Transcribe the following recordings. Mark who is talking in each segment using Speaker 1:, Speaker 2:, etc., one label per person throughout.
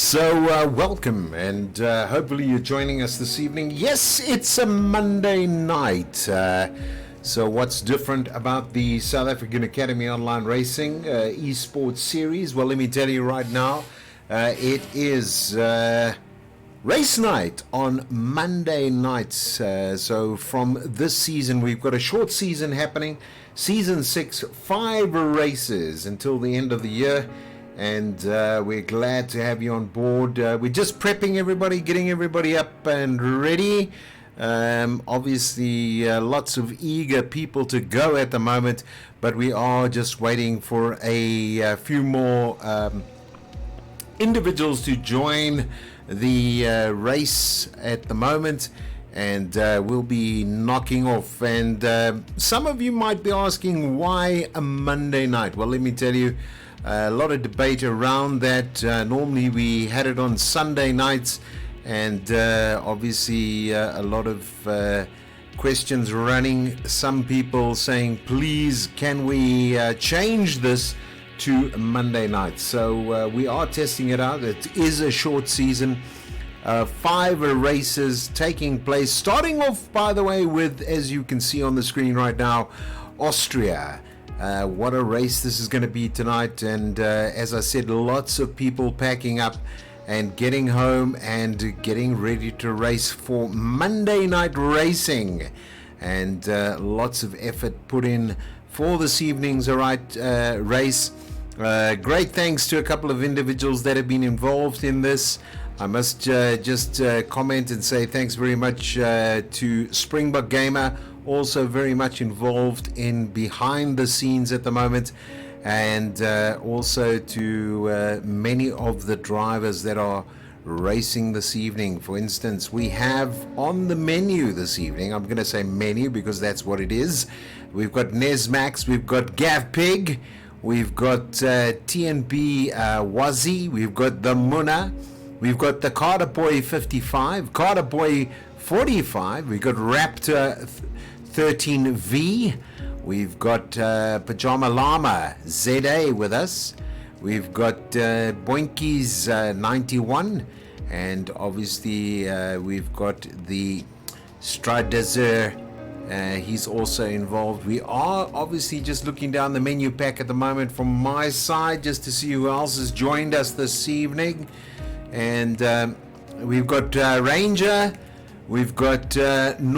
Speaker 1: Welcome, and hopefully you're joining us this evening. Yes, it's a Monday night. So what's different about the South African Academy Online Racing esports series? Well, let me tell you right now, it is race night on Monday nights. So from this season, we've got a short season happening. Season 6, 5 races until the end of the year. And we're glad to have you on board. We're just prepping everybody, getting everybody up and ready. Obviously, lots of eager people to go at the moment, but we are just waiting for a few more individuals to join the race at the moment. And we'll be knocking off. And some of you might be asking, why a Monday night? Well, let me tell you, a lot of debate around that. Normally we had it on Sunday nights, and obviously a lot of questions running. Some people saying, please, can we change this to Monday night? So we are testing it out. It is a short season. 5 races taking place, starting off, by the way, with, as you can see on the screen right now, Austria. What a race this is going to be tonight. And as I said, lots of people packing up and getting home and getting ready to race for Monday night racing. And lots of effort put in for this evening's race. Great thanks to a couple of individuals that have been involved in this. I must just comment and say thanks very much to Springbok Gamer, also very much involved in behind the scenes at the moment, and also to many of the drivers that are racing this evening. For instance, we have on the menu this evening, I'm going to say menu because that's what it is, we've got Nesmax, we've got Gav Pig, we've got TNB Wazi, we've got the Muna, we've got the Carter Boy 55, Carter Boy 45, we've got Raptor 13V, we've got Pajama Llama ZA with us, we've got Boinkies 91, and obviously we've got the Stradazer, he's also involved. We are obviously just looking down the menu pack at the moment from my side just to see who else has joined us this evening. And we've got Ranger, we've got Raider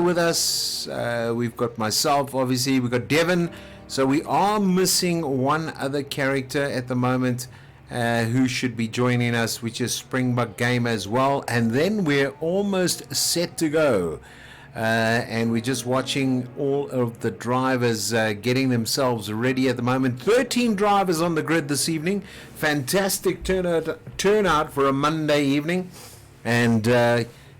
Speaker 1: with us, we've got myself, obviously, we've got Devon. So we are missing one other character at the moment who should be joining us, which is Springbok Gamer as well. And then we're almost set to go. And we're just watching all of the drivers getting themselves ready at the moment. 13 drivers on the grid this evening. Fantastic turnout for a Monday evening. And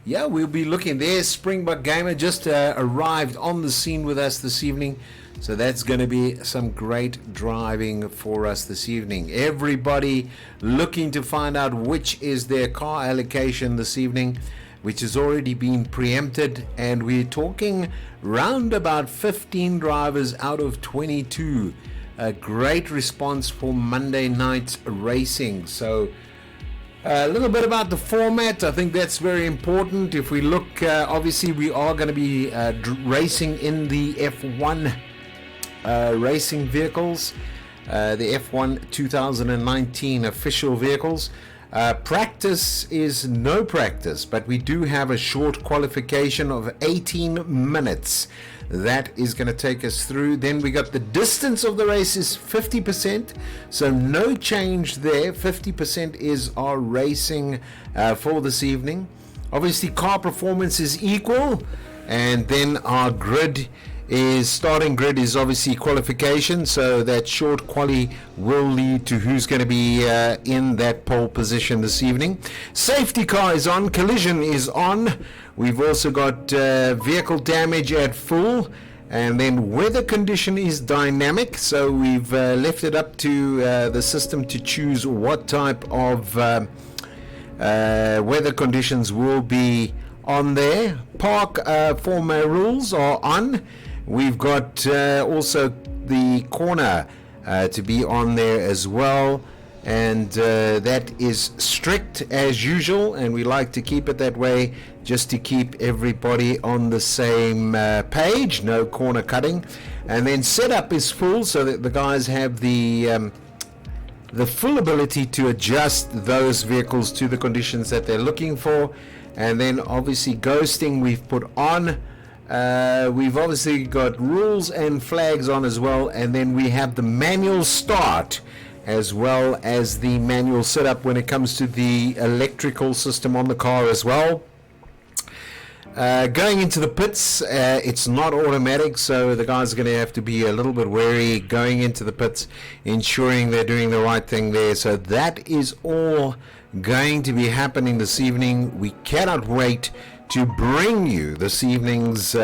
Speaker 1: yeah, we'll be looking there. Springbok Gamer just arrived on the scene with us this evening. So that's going to be some great driving for us this evening. Everybody looking to find out which is their car allocation this evening, which has already been preempted, and we're talking round about 15 drivers out of 22. A great response for Monday night's racing. So a little bit about the format, I think that's very important. If we look, obviously we are going to be racing in the F1 racing vehicles, the F1 2019 official vehicles. Practice is no practice, but we do have a short qualification of 18 minutes. That is going to take us through. Then we got the distance of the race is 50%, so no change there. 50% is our racing for this evening. Obviously car performance is equal, and then our starting grid is obviously qualification, so that short quali will lead to who's going to be in that pole position this evening. Safety car is on, collision is on, we've also got vehicle damage at full, and then weather condition is dynamic, so we've left it up to the system to choose what type of weather conditions will be on there. Park format rules are on. We've got also the corner to be on there as well, and that is strict as usual, and we like to keep it that way just to keep everybody on the same page, no corner cutting. And then setup is full so that the guys have the full ability to adjust those vehicles to the conditions that they're looking for. And then obviously ghosting we've put on. We've obviously got rules and flags on as well, and then we have the manual start as well as the manual setup when it comes to the electrical system on the car as well. Going into the pits, it's not automatic, so the guys are going to have to be a little bit wary going into the pits, ensuring they're doing the right thing there. So that is all going to be happening this evening. We cannot wait to bring you this evening's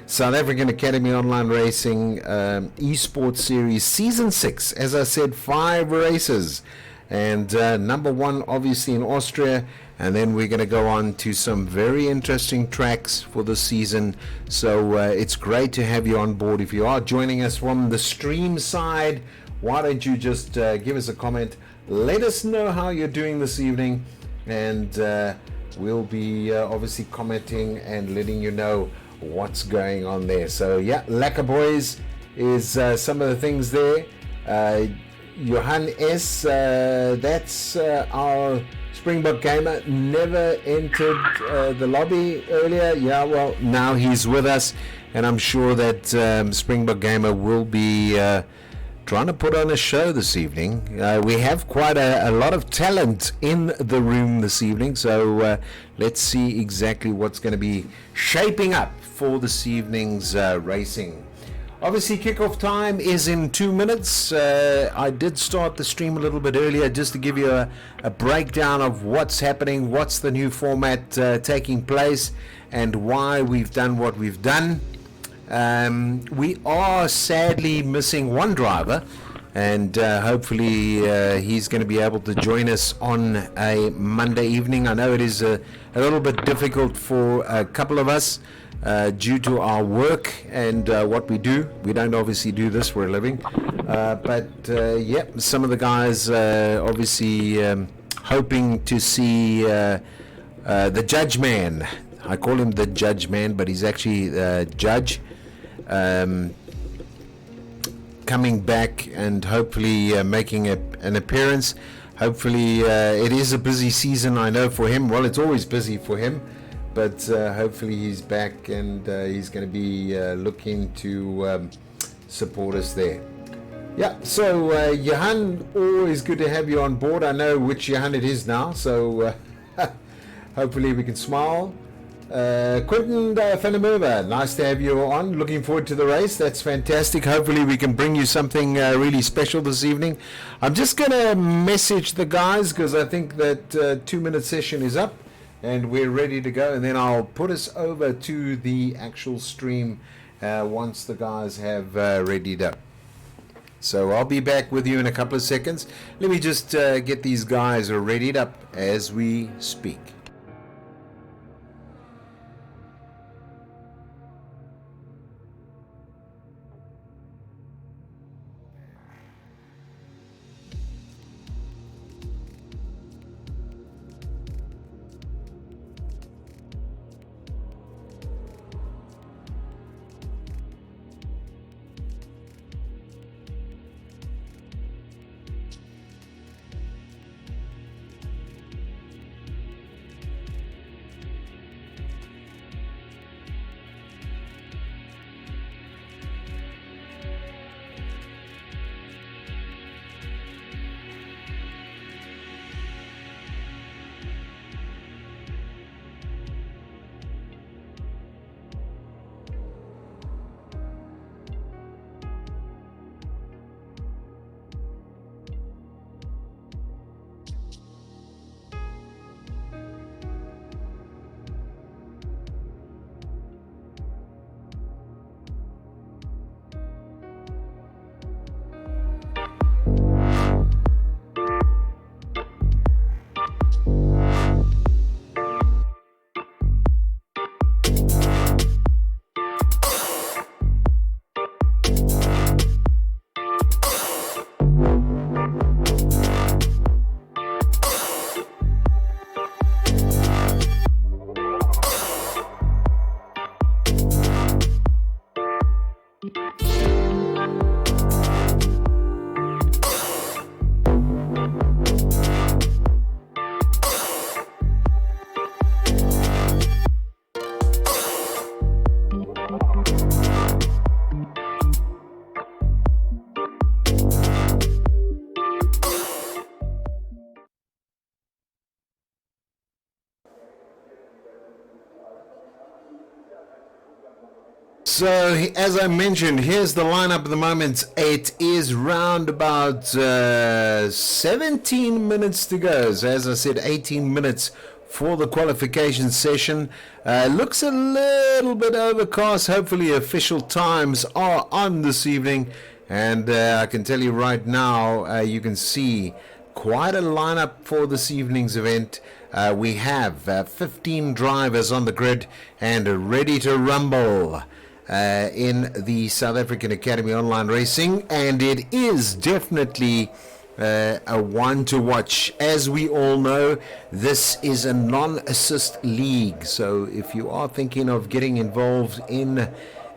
Speaker 1: South African Academy Online Racing Esports Series Season 6. As I said, 5 races, and number 1 obviously in Austria, and then we're going to go on to some very interesting tracks for the season. So it's great to have you on board. If you are joining us from the stream side, why don't you just give us a comment, let us know how you're doing this evening, and we'll be obviously commenting and letting you know what's going on there. So yeah, Lekker Boys is some of the things there. Johan S, that's our Springbok gamer, never entered the lobby earlier. Yeah, well, now he's with us, and I'm sure that Springbok gamer will be trying to put on a show this evening. We have quite a lot of talent in the room this evening, so let's see exactly what's going to be shaping up for this evening's racing. Obviously, kickoff time is in 2 minutes. I did start the stream a little bit earlier just to give you a breakdown of what's happening, what's the new format taking place, and why we've done what we've done. We are sadly missing one driver, and hopefully he's going to be able to join us on a Monday evening. I know it is a little bit difficult for a couple of us due to our work and what we do. We don't obviously do this for a living, but yeah, some of the guys obviously hoping to see the judge man. I call him the judge man, but he's actually judge, coming back and hopefully making an appearance. Hopefully it is a busy season, I know, for him. Well, it's always busy for him, but hopefully he's back, and he's going to be looking to support us there. Yeah, so Johan, always good to have you on board. I know which Johan it is now, so hopefully we can smile. Quentin van der Merwe, nice to have you on. Looking forward to the race. That's fantastic. Hopefully we can bring you something really special this evening. I'm just going to message the guys because I think that 2-minute session is up and we're ready to go, and then I'll put us over to the actual stream once the guys have readied up. So I'll be back with you in a couple of seconds. Let me just get these guys readied up as we speak. So, as I mentioned, here's the lineup at the moment. It is round about 17 minutes to go. So, as I said, 18 minutes for the qualification session. Looks a little bit overcast. Hopefully, official times are on this evening. And I can tell you right now, you can see quite a lineup for this evening's event. We have 15 drivers on the grid and ready to rumble in the South African Academy Online Racing, and it is definitely a one to watch. As we all know, this is a non-assist league, so if you are thinking of getting involved in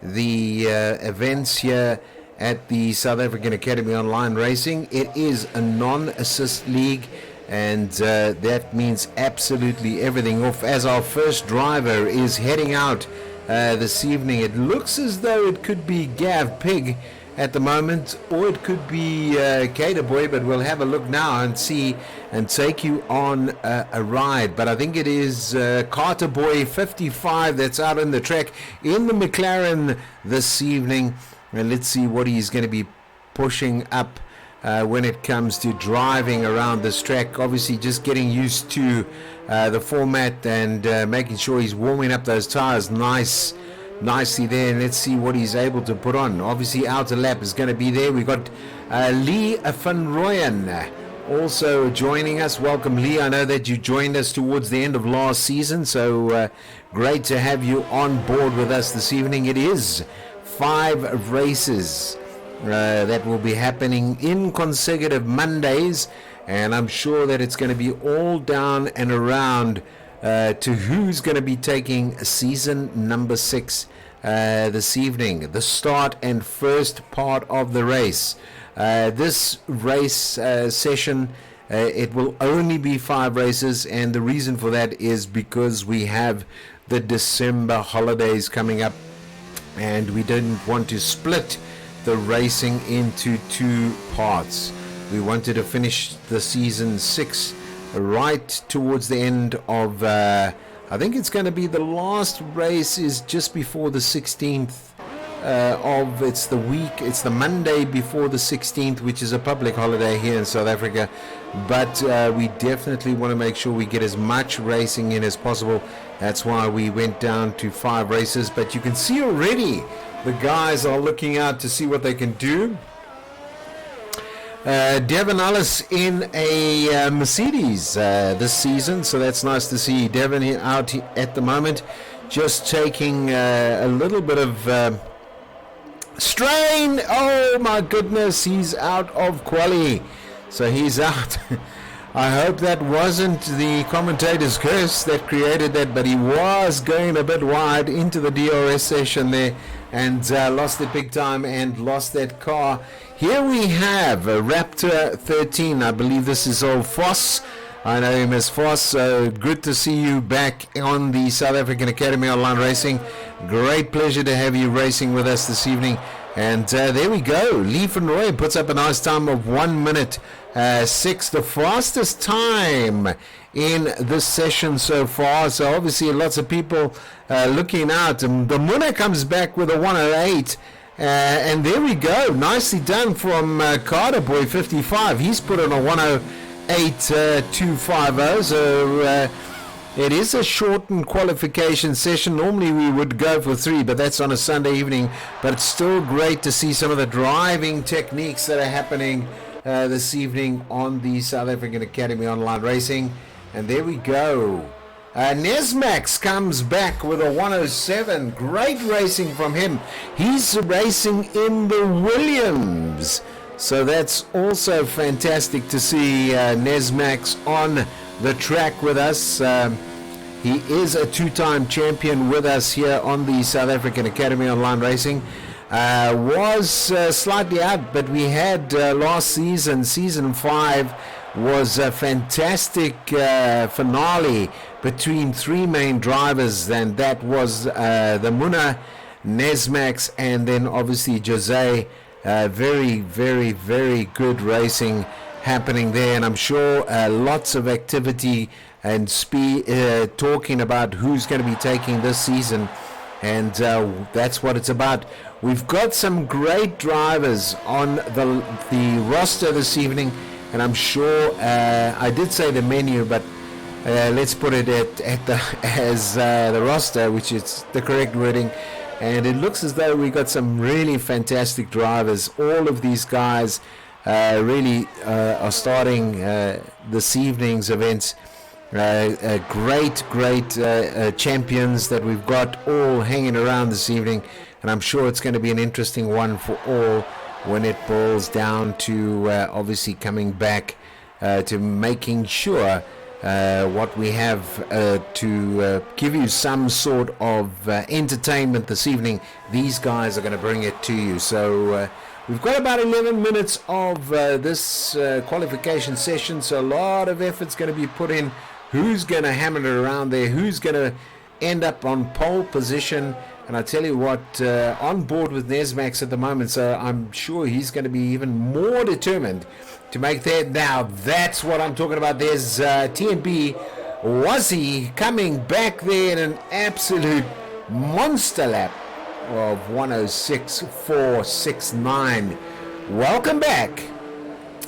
Speaker 1: the events here at the South African Academy Online Racing, it is a non-assist league, and that means absolutely everything. Off as our first driver is heading out this evening. It looks as though it could be Gav Pig at the moment, or it could be Cater Boy, but we'll have a look now and see and take you on a ride. But I think it is Carter Boy 55 that's out on the track in the McLaren this evening, and let's see what he's going to be pushing up when it comes to driving around this track. Obviously just getting used to the format and making sure he's warming up those tires nicely there, and let's see what he's able to put on. Obviously outer lap is going to be there. We've got Lee van Rooyen also joining us. Welcome, Lee. I know that you joined us towards the end of last season, so great to have you on board with us this evening. It is 5 races that will be happening in consecutive Mondays, and I'm sure that it's going to be all down and around to who's going to be taking season number 6 this evening, the start and first part of the race. This race session, it will only be 5 races, and the reason for that is because we have the December holidays coming up, and we didn't want to split the racing into 2 parts. We wanted to finish the season 6 right towards the end of I think it's going to be the last race is just before the 16th of it's the Monday before the 16th, which is a public holiday here in South Africa, but we definitely want to make sure we get as much racing in as possible. That's why we went down to 5 races, but you can see already the guys are looking out to see what they can do. Devin Ellis in a Mercedes this season, so that's nice to see Devin out at the moment, just taking a little bit of strain. Oh my goodness, he's out of quali, so he's out. I hope that wasn't the commentator's curse that created that, but he was going a bit wide into the DRS session there and lost it big time and lost that car. Here we have a Raptor 13. I believe this is old Foss. I know him as Foss. So good to see you back on the South African Academy Online Racing. Great pleasure to have you racing with us this evening. And there we go. Lee van Rooyen puts up a nice time of 1 minute 6, the fastest time in this session so far. So obviously lots of people looking out. The Muna comes back with a 108. And there we go. Nicely done from Carter Boy 55. He's put on a 108.250. So it is a shortened qualification session. Normally we would go for 3, but that's on a Sunday evening. But it's still great to see some of the driving techniques that are happening this evening on the South African Academy Online Racing. And there we go. Nesmax comes back with a 107. Great racing from him. He's racing in the Williams. So that's also fantastic to see Nesmax on the track with us. He is a 2-time champion with us here on the South African Academy Online Racing. Was slightly out, but we had last season, season 5, was a fantastic finale between 3 main drivers, and that was the Muna, Nesmax, and then obviously Jose. Very, very, very good racing happening there, and I'm sure lots of activity and speed talking about who's going to be taking this season and that's what it's about. We've got some great drivers on the roster this evening, and I'm sure I did say the menu, but let's put it at the as the roster, which is the correct wording. And it looks as though we got some really fantastic drivers. All of these guys really are starting this evening's events. Great champions that we've got all hanging around this evening, and I'm sure it's going to be an interesting one for all when it boils down to obviously coming back to making sure what we have to give you some sort of entertainment this evening. These guys are going to bring it to you. So we've got about 11 minutes of this qualification session, so a lot of effort's going to be put in. Who's going to hammer it around there? Who's going to end up on pole position? And I tell you what, on board with Nesmax at the moment, so I'm sure he's going to be even more determined to make that. Now, that's what I'm talking about. There's TNB Wazzy coming back there in an absolute monster lap of 106.469. Welcome back,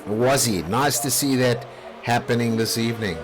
Speaker 1: Wazzy. Nice to see that happening this evening.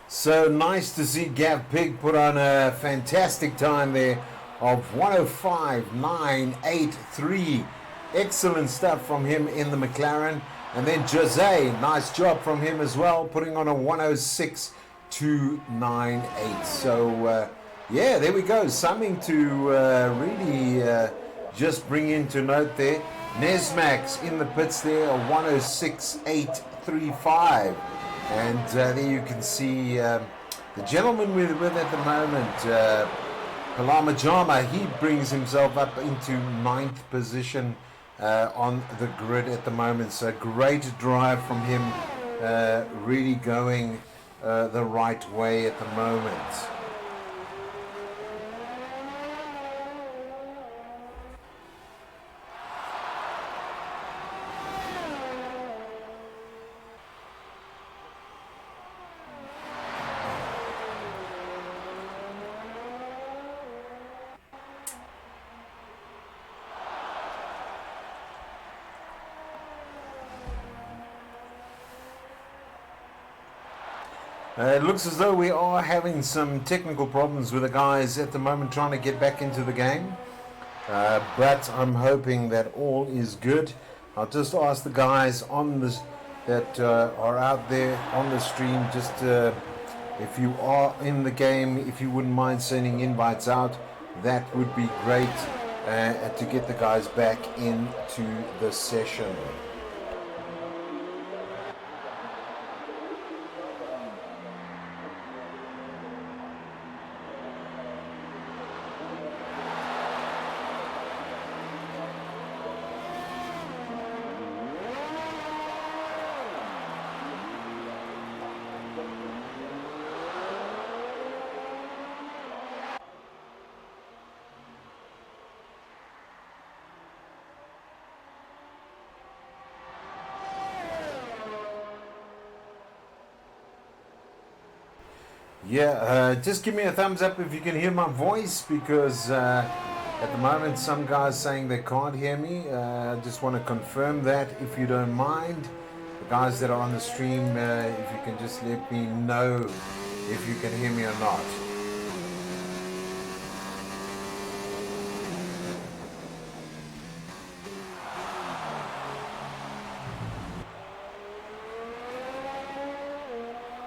Speaker 1: So nice to see Gav Pig put on a fantastic time there of 105.983. Excellent stuff from him in the McLaren. And then Jose, nice job from him as well, putting on a 106.298. So yeah, there we go. Something to really just bring into note there. Nesmax in the pits there, a 106.835. And there you can see the gentleman we're with at the moment, Palama Jama. He brings himself up into 9th position on the grid at the moment. So great drive from him, really going the right way at the moment. It looks as though we are having some technical problems with the guys at the moment trying to get back into the game. But I'm hoping that all is good. I'll just ask the guys on this that are out there on the stream, just if you are in the game, if you wouldn't mind sending invites out, that would be great to get the guys back into the session. Yeah, just give me a thumbs up if you can hear my voice, because at the moment some guys saying they can't hear me. I just want to confirm that, if you don't mind. The guys that are on the stream, if you can just let me know if you can hear me or not.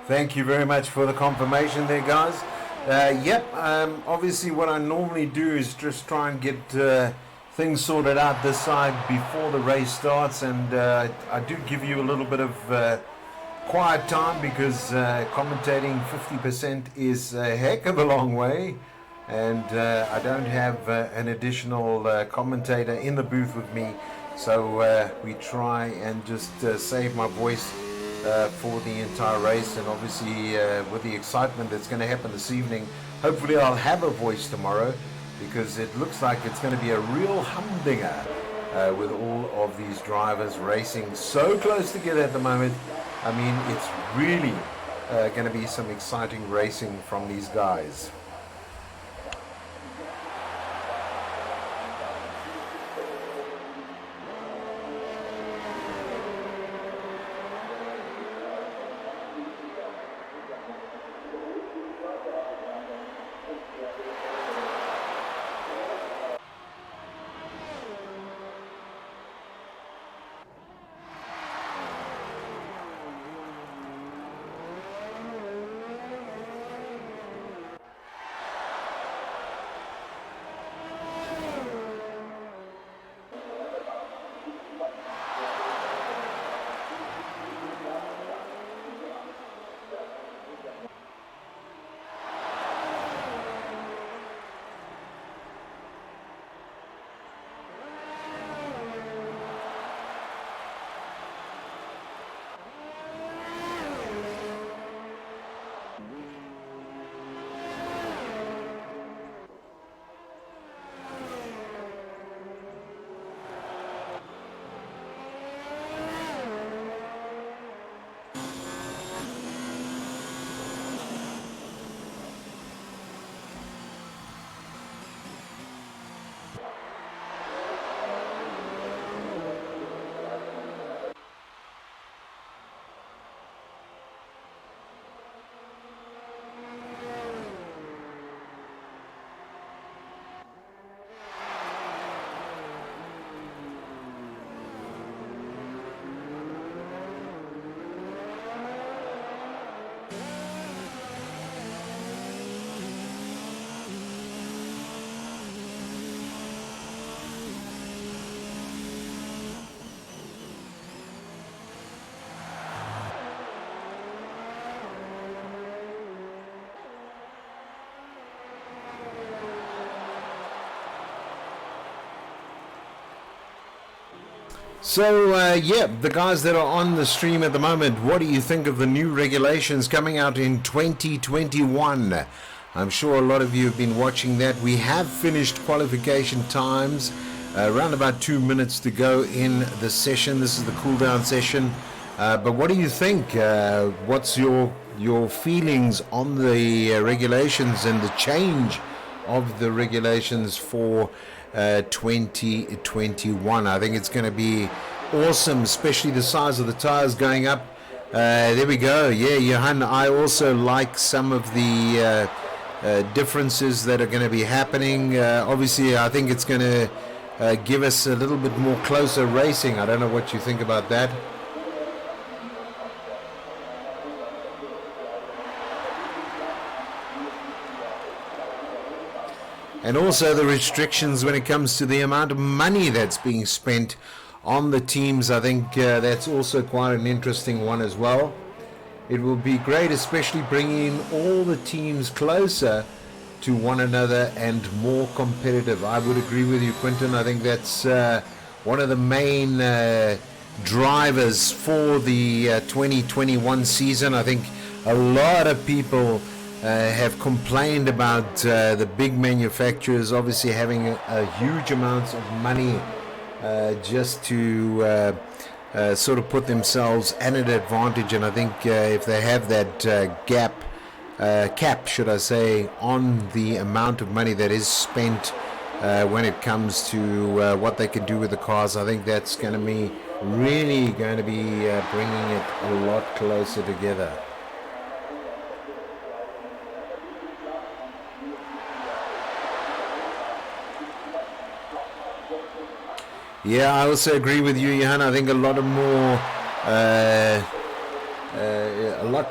Speaker 1: Thank you very much for the confirmation there, guys. Obviously what I normally do is just try and get things sorted out this side before the race starts, and I do give you a little bit of quiet time, because commentating 50% is a heck of a long way, and I don't have an additional commentator in the booth with me, so we try and just save my voice for the entire race. And obviously with the excitement that's going to happen this evening, hopefully I'll have a voice tomorrow, because it looks like it's going to be a real humdinger with all of these drivers racing so close together at the moment. I mean, it's really going to be some exciting racing from these guys. So, yeah, the guys that are on the stream at the moment, what do you think of the new regulations coming out in 2021? I'm sure a lot of you have been watching that. We have finished qualification times, around about 2 minutes to go in the session. This is the cool down session. But what do you think? What's your feelings on the regulations and the change of the regulations for 2021? I think it's going to be awesome, especially the size of the tires going up. There we go. Yeah, Johan, I also like some of the differences that are going to be happening. Obviously, I think it's going to give us a little bit more closer racing. I don't know what you think about that. And also the restrictions when it comes to the amount of money that's being spent on the teams. I think that's also quite an interesting one as well. It will be great, especially bringing all the teams closer to one another and more competitive. I would agree with you, Quinton. I think that's one of the main drivers for the 2021 season. I think a lot of people have complained about the big manufacturers obviously having a huge amounts of money just to sort of put themselves at an advantage. And I think if they have that cap, should I say, on the amount of money that is spent when it comes to what they can do with the cars, I think that's going to be really going to be bringing it a lot closer together. Yeah, I also agree with you, Johan. I think a lot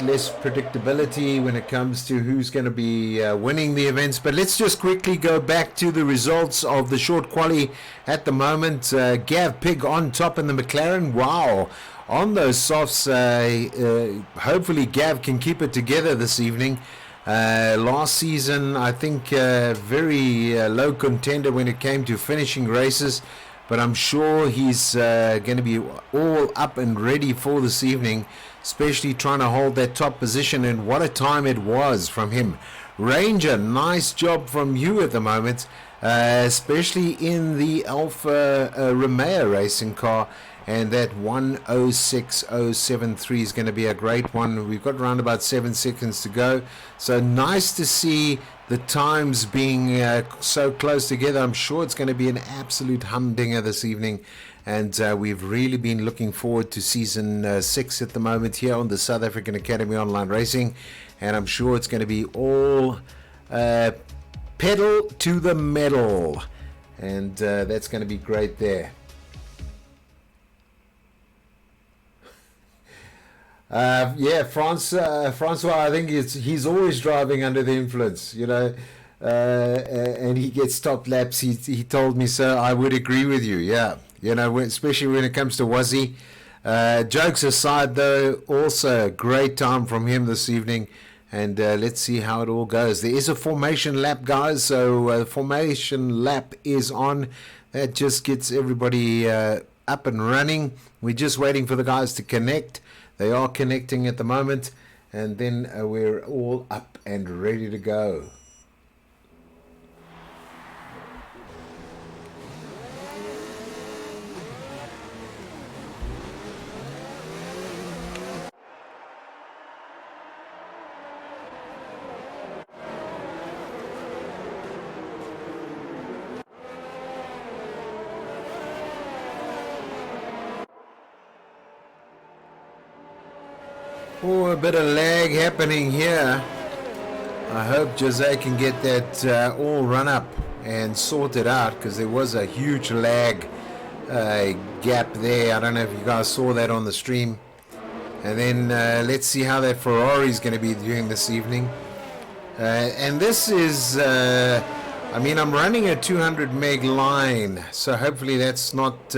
Speaker 1: less predictability when it comes to who's going to be winning the events. But let's just quickly go back to the results of the short quali at the moment. Gav Pig on top in the McLaren. Wow, on those softs. Hopefully Gav can keep it together this evening. Last season, I think very low contender when it came to finishing races. But I'm sure he's going to be all up and ready for this evening, especially trying to hold that top position. And what a time it was from him. Ranger, nice job from you at the moment, especially in the Alfa Romeo racing car. And that 1:06.073 is going to be a great one. We've got around about 7 seconds to go. So nice to see the times being so close together. I'm sure it's going to be an absolute humdinger this evening. And we've really been looking forward to season 6 at the moment here on the South African Academy Online Racing. And I'm sure it's going to be all pedal to the metal. And that's going to be great there. Yeah, Francois, I think he's always driving under the influence, you know, and he gets top laps. He told me so. I would agree with you. Yeah, you know, especially when it comes to Wazzy. Jokes aside, though, also great time from him this evening, and let's see how it all goes. There is a formation lap, guys, so the formation lap is on. That just gets everybody up and running. We're just waiting for the guys to connect. They are connecting at the moment, and then we're all up and ready to go. Oh, a bit of lag happening here. I hope Jose can get that all run up and sorted out, because there was a huge lag gap there. I don't know if you guys saw that on the stream. And then let's see how that Ferrari is going to be doing this evening. And this is, I mean, I'm running a 200 meg line, so hopefully that's not...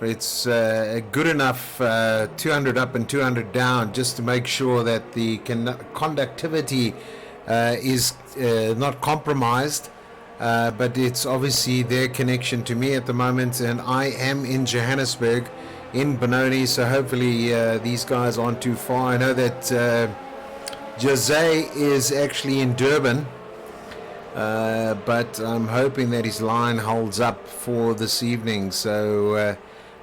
Speaker 1: it's good enough, 200 up and 200 down, just to make sure that the conductivity is not compromised. but it's obviously their connection to me at the moment, and I am in Johannesburg, in Benoni, so hopefully these guys aren't too far. I know that Jose is actually in Durban, but I'm hoping that his line holds up for this evening, so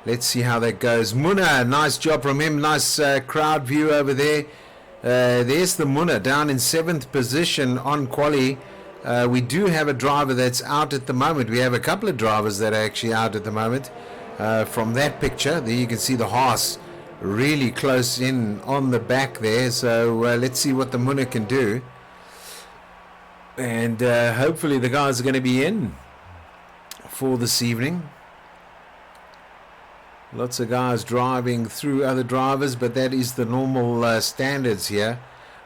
Speaker 1: let's see how that goes. Muna, nice job from him, nice crowd view over there. There's the Muna down in 7th position on quali. We do have a driver that's out at the moment. We have a couple of drivers that are actually out at the moment. From that picture there you can see the Haas really close in on the back there, so let's see what the Muna can do, and hopefully the guys are going to be in for this evening. Lots of guys driving through other drivers, but that is the normal standards here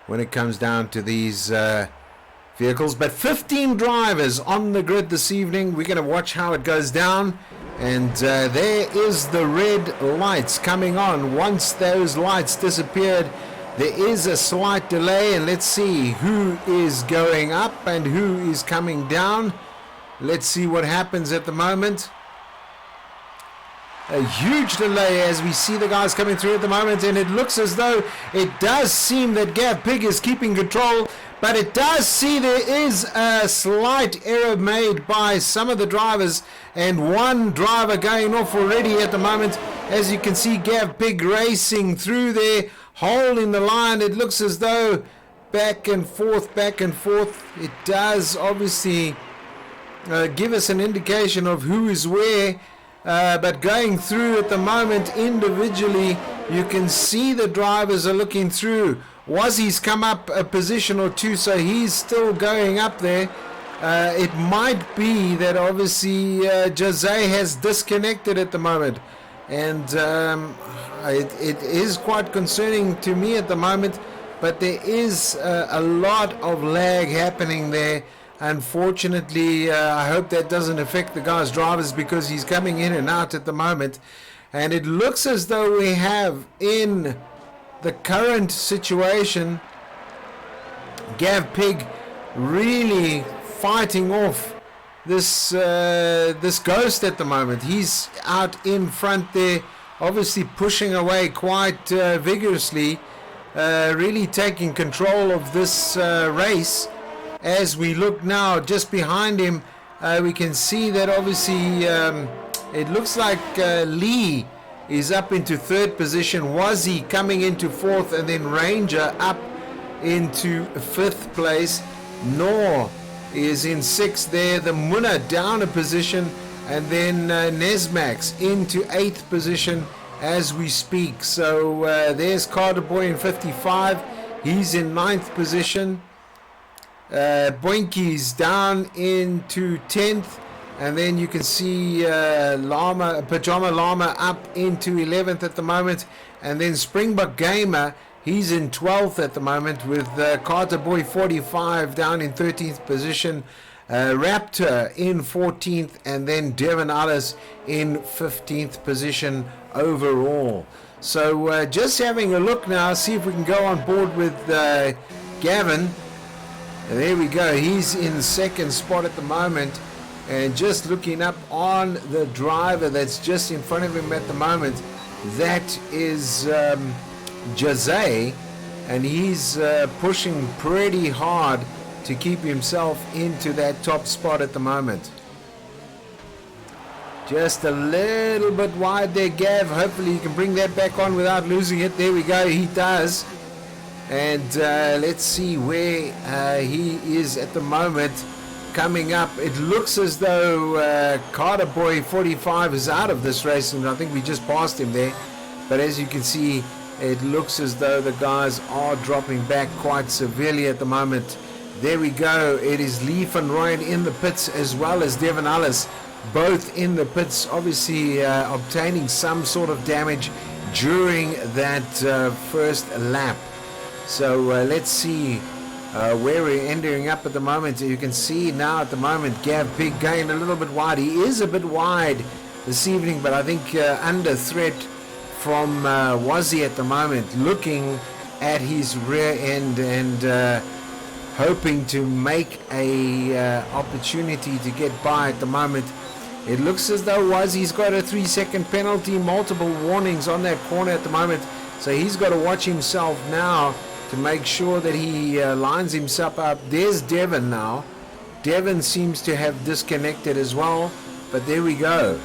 Speaker 1: when it comes down to these vehicles. But 15 drivers on the grid this evening. We're going to watch how it goes down, and there is the red lights coming on. Once those lights disappeared, there is a slight delay, and let's see who is going up and who is coming down. Let's see what happens at the moment. A huge delay as we see the guys coming through at the moment, and it looks as though it does seem that Gav Pig is keeping control, but it does see there is a slight error made by some of the drivers, and one driver going off already at the moment. As you can see, Gav Pig racing through there, holding the line. It looks as though back and forth. It does obviously give us an indication of who is where. But going through at the moment individually, you can see the drivers are looking through. Wazzy's come up a position or two, so he's still going up there. It might be that obviously Jose has disconnected at the moment, and it is quite concerning to me at the moment, but there is a lot of lag happening there. Unfortunately, I hope that doesn't affect the guy's drivers, because he's coming in and out at the moment, and it looks as though we have, in the current situation, Gav Pig really fighting off this ghost at the moment. He's out in front there, obviously pushing away quite vigorously, really taking control of this race. As we look now just behind him, we can see that obviously it looks like Lee is up into 3rd position, Wazzy coming into 4th, and then Ranger up into 5th place. Nor is in 6th there, the Muna down a position, and then Nesmax into 8th position as we speak. So there's Carter Boy in 55, he's in 9th position. Boinky's down into 10th, and then you can see Pajama Llama up into 11th at the moment, and then Springbok Gamer, he's in 12th at the moment, with Carter Boy 45 down in 13th position, Raptor in 14th, and then Devon Alice in 15th position overall. So just having a look now, see if we can go on board with Gavin. And there we go, he's in 2nd spot at the moment, and just looking up on the driver that's just in front of him at the moment, that is Jose, and he's pushing pretty hard to keep himself into that top spot at the moment. Just a little bit wide there, Gav. Hopefully you can bring that back on without losing it. There we go, he does. And let's see where he is at the moment coming up. It looks as though Carter Boy 45 is out of this race, and I think we just passed him there. But as you can see, it looks as though the guys are dropping back quite severely at the moment. There we go. It is Lee van Rooyen in the pits, as well as Devon Alice, both in the pits, obviously obtaining some sort of damage during that first lap. So let's see where we're ending up at the moment. You can see now at the moment Gav Pig going a little bit wide. He is a bit wide this evening, but I think under threat from Wazzy at the moment, looking at his rear end, and hoping to make a opportunity to get by at the moment. It looks as though Wazzy's got a 3-second penalty, multiple warnings on that corner at the moment. So he's got to watch himself now to make sure that he lines himself up. There's Devon now. Devon seems to have disconnected as well, but there we go.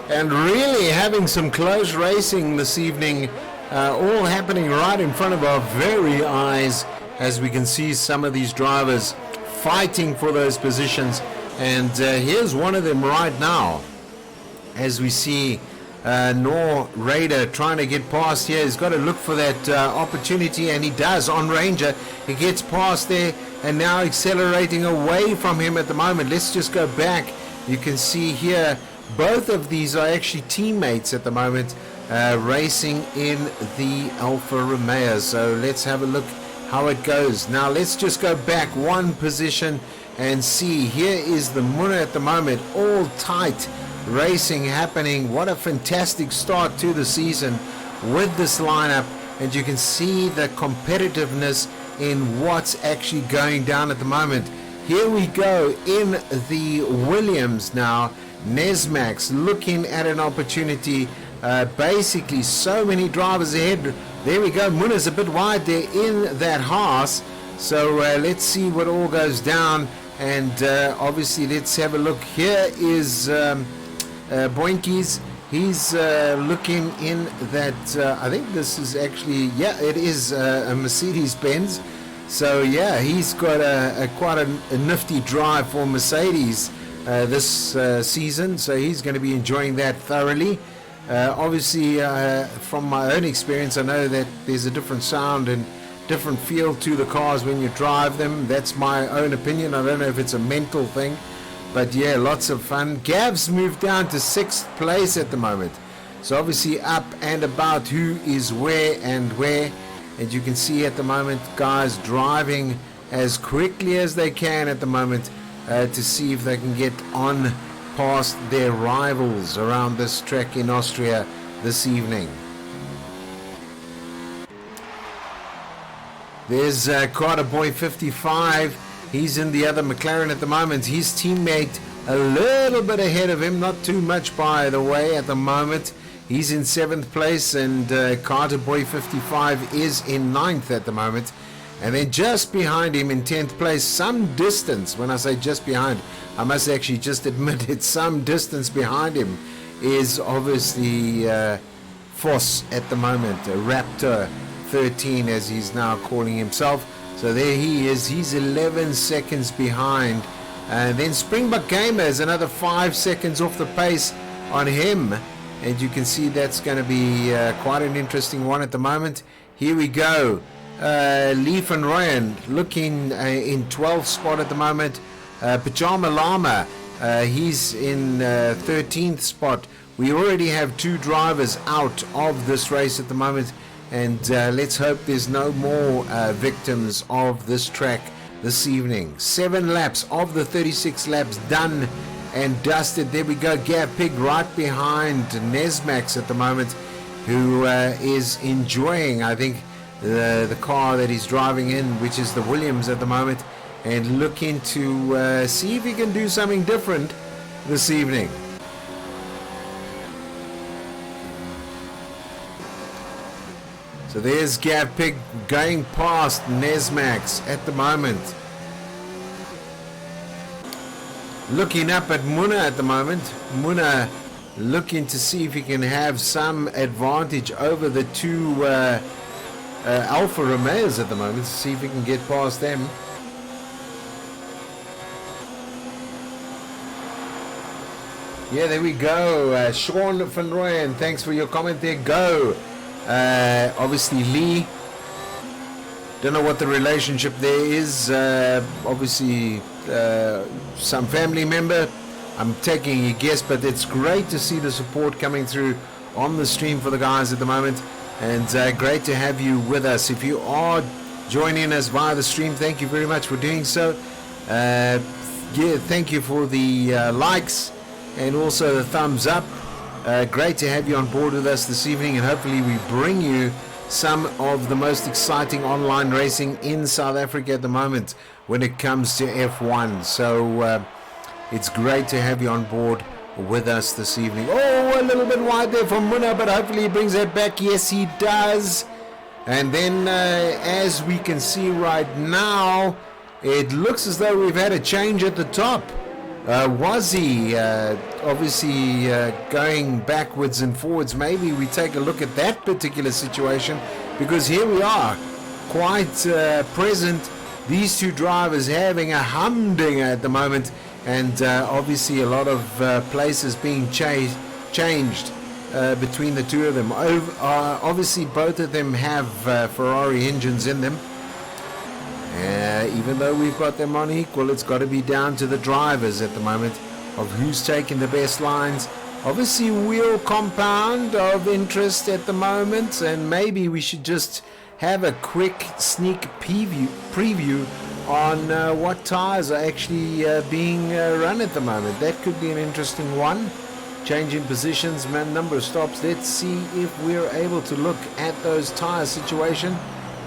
Speaker 1: And really having some close racing this evening, all happening right in front of our very eyes, as we can see some of these drivers fighting for those positions. And here's one of them right now, as we see Nor Raider trying to get past here. He's got to look for that opportunity, and he does on Ranger. He gets past there and now accelerating away from him at the moment. Let's just go back. You can see here both of these are actually teammates at the moment, racing in the Alfa Romeo. So let's have a look how it goes. Now let's just go back one position and see. Here is the Muna at the moment, all tight racing happening. What a fantastic start to the season with this lineup, and you can see the competitiveness in what's actually going down at the moment. Here we go in the Williams now. Nesmax looking at an opportunity, basically so many drivers ahead. There we go. Muna's a bit wide there in that Haas. So let's see what all goes down, and obviously let's have a look. Here is Boinkies. He's looking in that I think this is actually, yeah, it is a Mercedes-Benz. So yeah, he's got quite a nifty drive for Mercedes this season, so he's going to be enjoying that thoroughly. Obviously, from my own experience, I know that there's a different sound and different feel to the cars when you drive them. That's my own opinion. I don't know if it's a mental thing, but yeah, lots of fun. Gav's moved down to 6th place at the moment, so obviously up and about who is where and where. And you can see at the moment guys driving as quickly as they can at the moment to see if they can get on past their rivals around this track in Austria this evening. There's Carter Boy 55. He's in the other McLaren at the moment. His teammate a little bit ahead of him, not too much by the way at the moment. He's in 7th place, and Carter Boy 55 is in 9th at the moment. And then just behind him in 10th place, some distance, when I say just behind, I must actually just admit it's some distance behind him, is obviously Foss at the moment, Raptor 13 as he's now calling himself. So there he is, he's 11 seconds behind. And then Springbok Gamer is another 5 seconds off the pace on him. And you can see that's going to be quite an interesting one at the moment. Here we go. Leaf and Ryan looking in 12th spot at the moment. Pajama Llama, he's in 13th spot. We already have 2 drivers out of this race at the moment. And let's hope there's no more victims of this track this evening. 7 laps of the 36 laps done and dusted. There we go. Gav Pig right behind Nesmax at the moment, who is enjoying, I think, the car that he's driving in, which is the Williams at the moment, and looking to see if he can do something different this evening. So there's Gav Pig going past Nesmax at the moment. Looking up at Muna at the moment. Muna looking to see if he can have some advantage over the two Alfa Romeos at the moment, to see if he can get past them. Yeah, there we go. Sean van Rooyen, thanks for your comment there. Go. Obviously, Lee. Don't know what the relationship there is. Obviously, some family member. I'm taking a guess, but it's great to see the support coming through on the stream for the guys at the moment. And great to have you with us. If you are joining us via the stream, thank you very much for doing so. Yeah, thank you for the likes and also the thumbs up. Great to have you on board with us this evening, and hopefully we bring you some of the most exciting online racing in South Africa at the moment when it comes to F1. So it's great to have you on board with us this evening. Oh, a little bit wide there from Muna, but hopefully he brings that back. Yes, he does. And then as we can see right now, it looks as though we've had a change at the top. Wazzy obviously going backwards and forwards. Maybe we take a look at that particular situation, because here we are, quite present. These two drivers having a humdinger at the moment, and obviously a lot of places being changed between the two of them. Obviously both of them have Ferrari engines in them. Even though we've got them on equal, it's got to be down to the drivers at the moment of who's taking the best lines. Obviously wheel compound of interest at the moment, and maybe we should just have a quick sneak preview on what tires are actually being run at the moment. That could be an interesting one. Changing positions, number of stops. Let's see if we're able to look at those tire situation.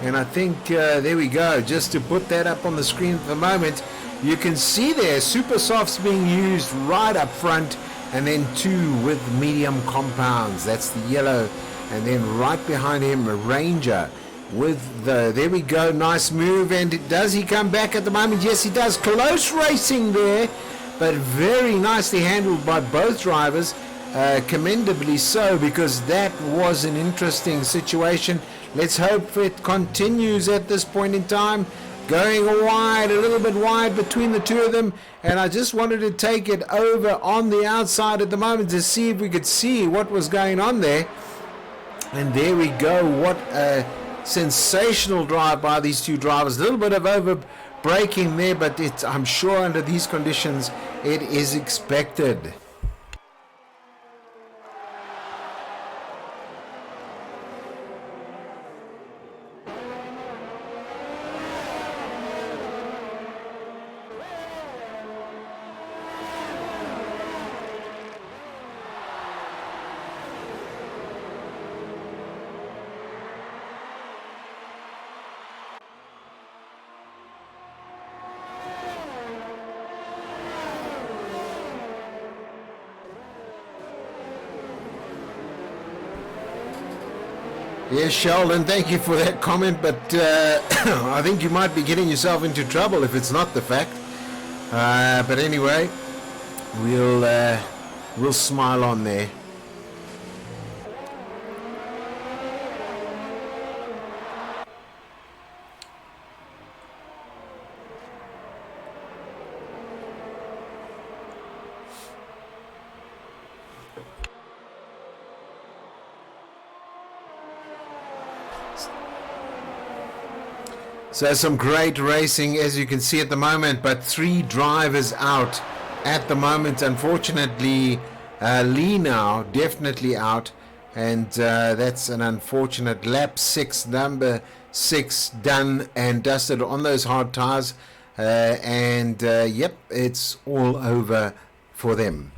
Speaker 1: And I think there we go. Just to put that up on the screen at the moment, you can see there super softs being used right up front, and then two with medium compounds. That's the yellow, and then right behind him a Ranger with the, there we go, nice move. And does he come back at the moment? Yes, he does. Close racing there, but very nicely handled by both drivers, commendably so, because that was an interesting situation. Let's hope it continues at this point in time. Going wide, a little bit wide between the two of them, and I just wanted to take it over on the outside at the moment to see if we could see what was going on there. And there we go. What a sensational drive by these two drivers. A little bit of over braking there, but I'm sure under these conditions it is expected. Yes, Sheldon, thank you for that comment, but I think you might be getting yourself into trouble if it's not the fact. But anyway, we'll smile on there. So some great racing, as you can see at the moment, but three drivers out at the moment. Unfortunately, Lee now definitely out, and that's an unfortunate lap 6, number 6 done and dusted on those hard tires, and yep, it's all over for them.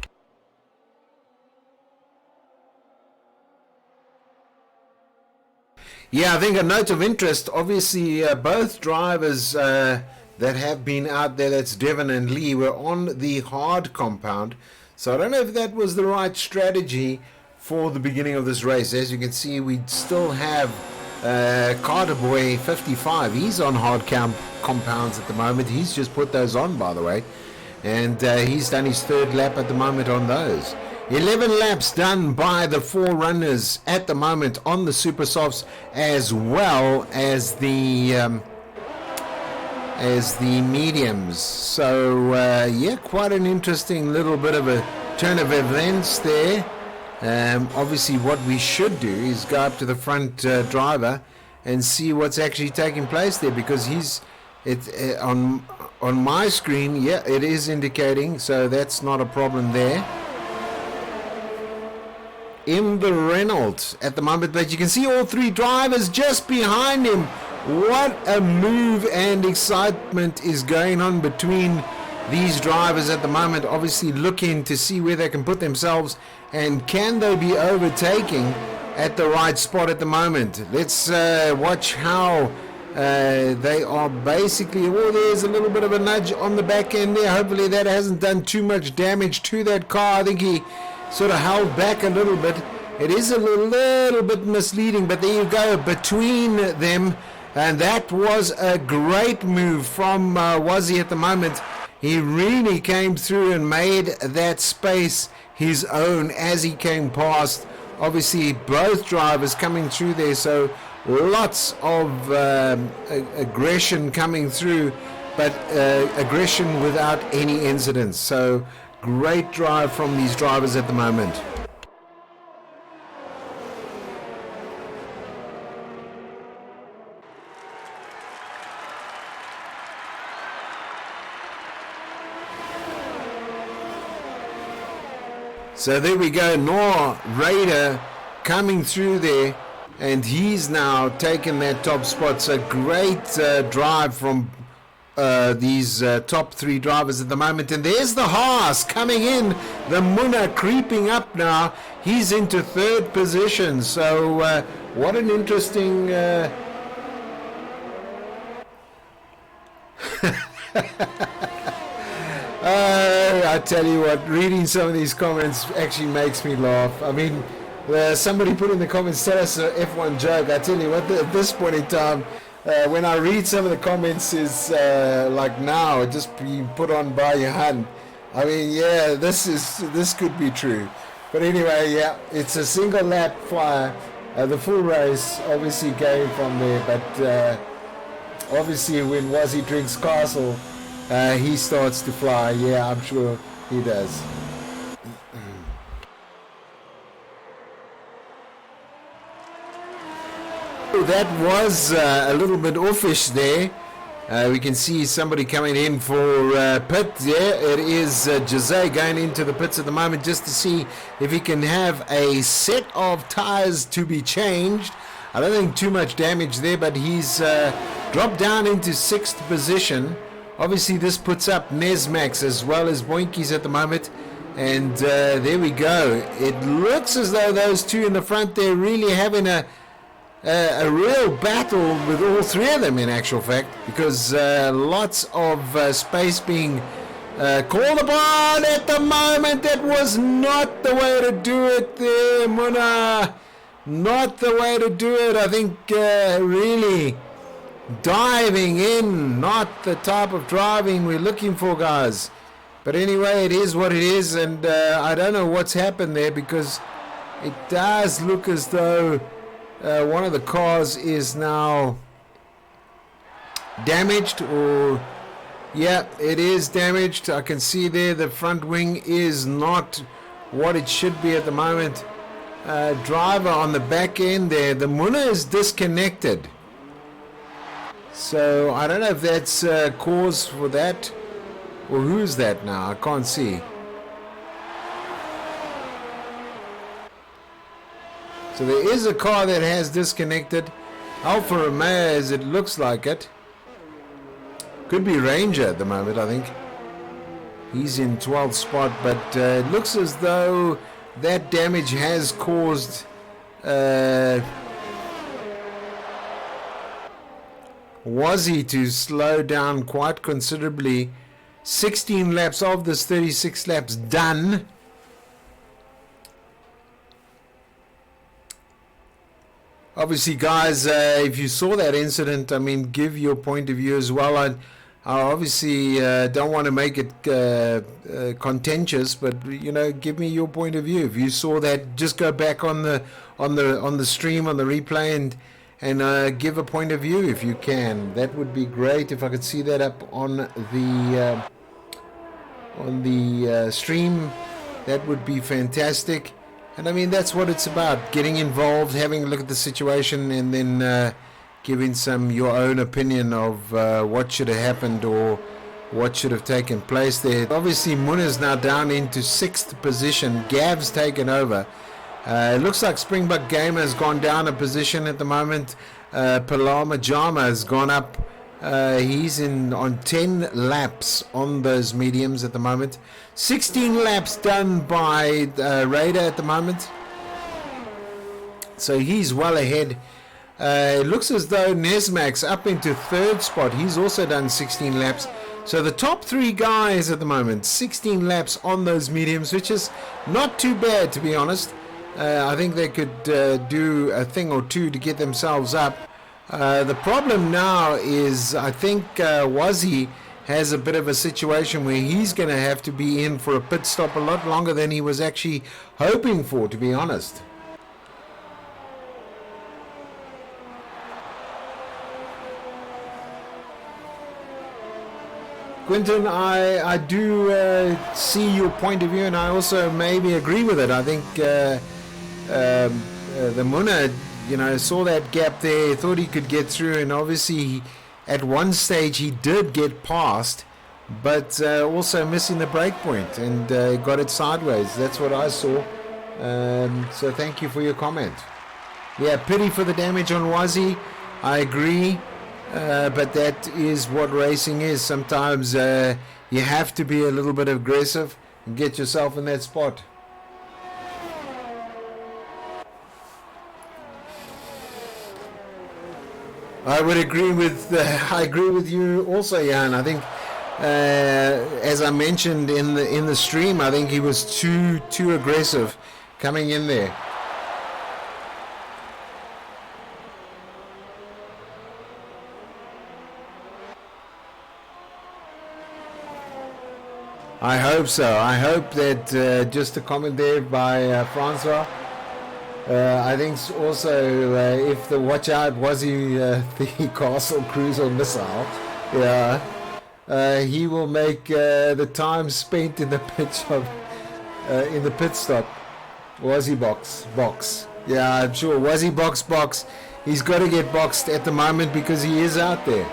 Speaker 1: Yeah, I think a note of interest, obviously both drivers that have been out there, that's Devon and Lee, were on the hard compound. So I don't know if that was the right strategy for the beginning of this race. As you can see, we still have Carter Boy 55. He's on hard compounds at the moment. He's just put those on, by the way. And he's done his third lap at the moment on those. 11 laps done by the 4 runners at the moment on the Super Softs, as well as the mediums. So yeah, quite an interesting little bit of a turn of events there. Obviously what we should do is go up to the front driver and see what's actually taking place there, because on my screen, yeah, it is indicating, so that's not a problem there. In the Renault at the moment, but you can see all 3 drivers just behind him. What a move and excitement is going on between these drivers at the moment, obviously looking to see where they can put themselves and can they be overtaking at the right spot at the moment. Let's watch how they are basically, there's a little bit of a nudge on the back end there. Hopefully that hasn't done too much damage to that car. I think he sort of held back a little bit. It is a little bit misleading, but there you go, between them. And that was a great move from Wazzy at the moment. He really came through and made that space his own as he came past. Obviously, both drivers coming through there, so lots of aggression coming through, but aggression without any incidents. So great drive from these drivers at the moment. So there we go, Noah Raider coming through there, and he's now taken that top spot. So great drive from these top 3 drivers at the moment. And there's the Haas coming in, the Munna creeping up now. He's into 3rd position. So what an interesting... I tell you what, reading some of these comments actually makes me laugh. I mean, somebody put in the comments, tell us an F1 joke. I tell you what, at this point in time, when I read some of the comments, is like now, just being put on by Johan. I mean, yeah, this could be true. But anyway, yeah, it's a single lap fire. The full race obviously came from there, but obviously when Wazzy drinks Castle, he starts to fly. Yeah, I'm sure he does. That was a little bit offish there. We can see somebody coming in for pit. There it is, Jose going into the pits at the moment just to see if he can have a set of tires to be changed. I don't think too much damage there, but he's dropped down into 6th position. Obviously this puts up Nesmax as well as Boinkies at the moment, and there we go. It looks as though those 2 in the front there really having a real battle with all 3 of them in actual fact, because lots of space being called upon at the moment. That was not the way to do it there, Muna. Not the way to do it. I think really diving in, not the type of driving we're looking for, guys. But anyway, it is what it is, and I don't know what's happened there, because it does look as though one of the cars is now damaged, or yeah, it is damaged. I can see there the front wing is not what it should be at the moment. Driver on the back end there, the Munna is disconnected. So I don't know if that's cause for that, or who's that now? I can't see. So there is a car that has disconnected. Alfa Romeo, as it looks like it. Could be Ranger at the moment, I think. He's in 12th spot, but it looks as though that damage has caused Wazzy to slow down quite considerably. 16 laps of this 36 laps done. Obviously, guys, if you saw that incident, I mean, give your point of view as well. I obviously don't want to make it contentious, but give me your point of view. If you saw that, just go back on the stream, on the replay, and give a point of view if you can. That would be great if I could see that up on the stream. That would be fantastic. And I mean, that's what it's about: getting involved, having a look at the situation, and then giving your own opinion of what should have happened or what should have taken place there. Obviously, Muna's now down into 6th position. Gav's taken over. It looks like Springbok Gamer has gone down a position at the moment. Palama Jama has gone up. He's on 10 laps on those mediums at the moment. 16 laps done by Raider at the moment. So he's well ahead. It looks as though Nesmax up into 3rd spot. He's also done 16 laps. So the top 3 guys at the moment, 16 laps on those mediums, which is not too bad, to be honest. I think they could do a thing or two to get themselves up. The problem now is I think Wazi has a bit of a situation where he's going to have to be in for a pit stop a lot longer than he was actually hoping for, to be honest. Quinton, I do see your point of view, and I also maybe agree with it. I think the Muna, saw that gap there, thought he could get through, and obviously at one stage he did get past, but also missing the break point and got it sideways. That's what I saw. So thank you for your comment. Yeah, pity for the damage on Wazi. I agree. But that is what racing is. Sometimes you have to be a little bit aggressive and get yourself in that spot. I would agree with you also, Jan. I think as I mentioned in the stream, I think he was too aggressive coming in there. I hope so. I hope that just a comment there by Francois. I think also if the watch out was the Castle Cruiser missile, he will make the time spent in the pit stop. Wazzy box. Yeah, I'm sure Wazzy box. He's got to get boxed at the moment because he is out there.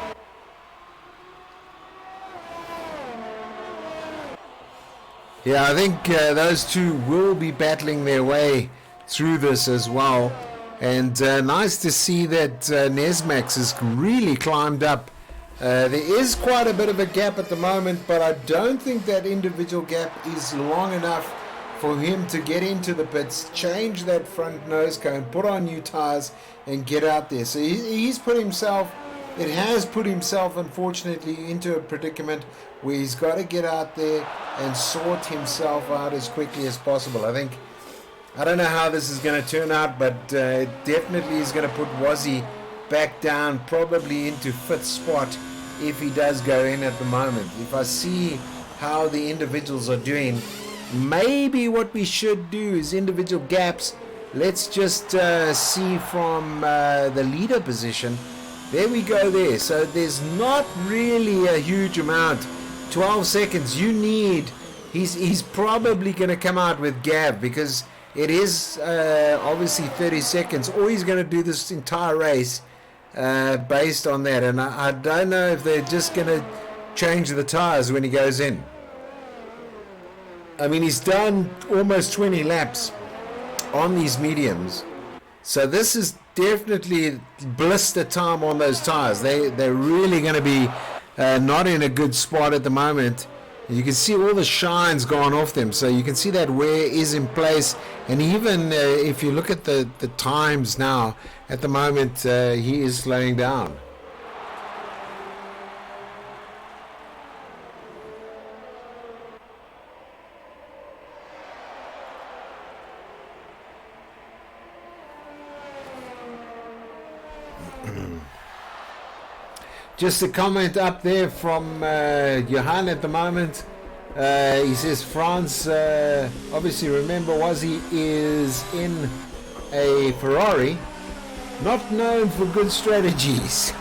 Speaker 1: Yeah, I think those two will be battling their way through this as well. And nice to see that Nesmax has really climbed up. There is quite a bit of a gap at the moment, but I don't think that individual gap is long enough for him to get into the pits, change that front nose cone, put on new tires, and get out there. So he's put himself... It has put himself, unfortunately, into a predicament where he's got to get out there and sort himself out as quickly as possible. I don't know how this is going to turn out, but it definitely is going to put Wazzy back down, probably into 5th spot if he does go in at the moment. If I see how the individuals are doing, maybe what we should do is individual gaps. Let's just see from the leader position. There we go there. So there's not really a huge amount. 12 seconds. You need... He's probably going to come out with Gav because it is obviously 30 seconds. Or he's going to do this entire race based on that. And I don't know if they're just going to change the tires when he goes in. I mean, he's done almost 20 laps on these mediums. So this is definitely blister time on those tires. They're really going to be not in a good spot at the moment. You can see all the shine's gone off them, so you can see that wear is in place. And even if you look at the times now, at the moment he is slowing down. Just a comment up there from Johan at the moment. He says France, obviously remember, Wazzy is in a Ferrari, not known for good strategies.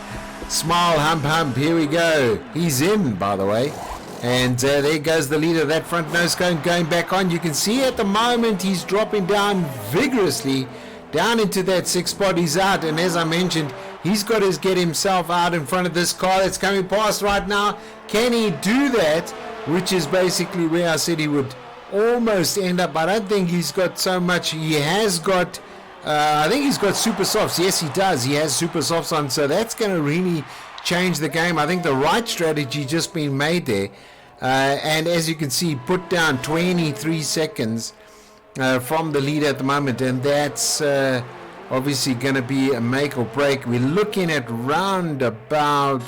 Speaker 1: Smile, hump, hump, here we go. He's in, by the way. And there goes the leader. That front nose cone going back on. You can see at the moment he's dropping down vigorously down into that 6th spot. He's out, and as I mentioned, he's got to get himself out in front of this car that's coming past right now. Can he do that? Which is basically where I said he would almost end up. I don't think he's got so much. He has got, I think he's got super softs. Yes, he does. He has super softs on, so that's going to really change the game. I think the right strategy just been made there. And as you can see, put down 23 seconds from the lead at the moment, and that's obviously going to be a make or break. We're looking at round about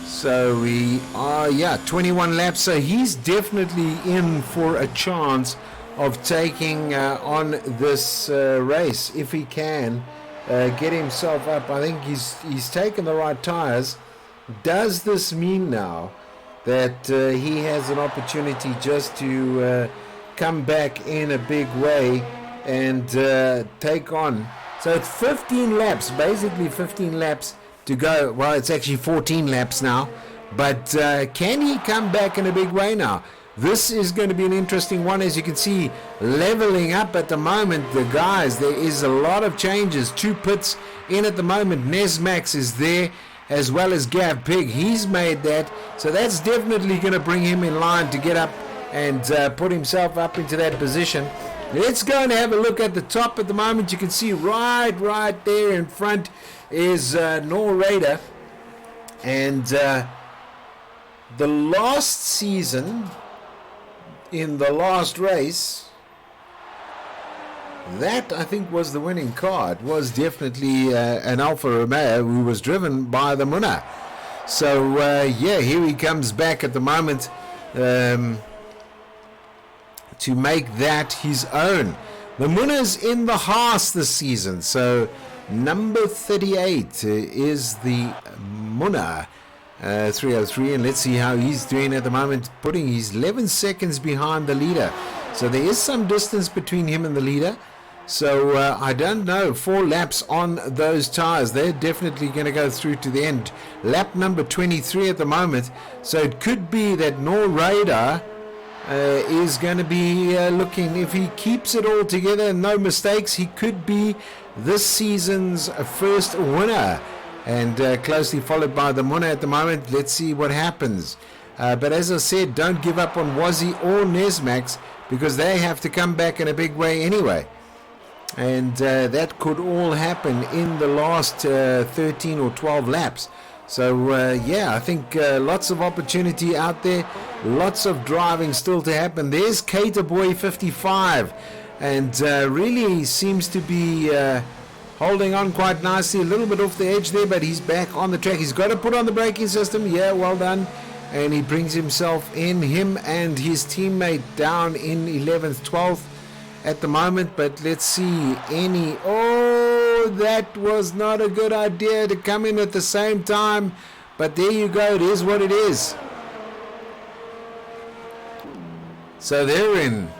Speaker 1: so we are 21 laps, so he's definitely in for a chance of taking on this race if he can get himself up. I think he's taken the right tires. Does this mean now that he has an opportunity just to come back in a big way and take on? So it's 15 laps, basically 15 laps to go. Well, it's actually 14 laps now, but can he come back in a big way now? This is going to be an interesting one. As you can see, leveling up at the moment, the guys, there is a lot of changes. 2 pits in at the moment. Nesmax is there, as well as Gav Pig. He's made that, so that's definitely going to bring him in line to get up and put himself up into that position. Let's go and have a look at the top at the moment. You can see right there in front is Nor Raider, and the last season, in the last race, that I think was the winning car. It was definitely an Alfa Romeo who was driven by the Munna. So yeah, here he comes back at the moment to make that his own. The Munna's in the Haas this season, so number 38 is the Munna 303, and let's see how he's doing at the moment, putting his 11 seconds behind the leader. So there is some distance between him and the leader. So I don't know, 4 laps on those tires. They're definitely going to go through to the end. Lap number 23 at the moment. So it could be that Nor Raider is going to be looking, if he keeps it all together and no mistakes, he could be this season's first winner, and closely followed by the Munna at the moment. Let's see what happens. But as I said, don't give up on Wazzy or Nesmax, because they have to come back in a big way anyway. And that could all happen in the last 13 or 12 laps. So yeah, I think lots of opportunity out there, lots of driving still to happen. There's Cater Boy 55, and really seems to be holding on quite nicely, a little bit off the edge there, but he's back on the track. He's got to put on the braking system. Yeah, well done. And he brings himself in, him and his teammate down in 11th, 12th at the moment. But let's see any... Oh, that was not a good idea to come in at the same time. But there you go. It is what it is. So they're in.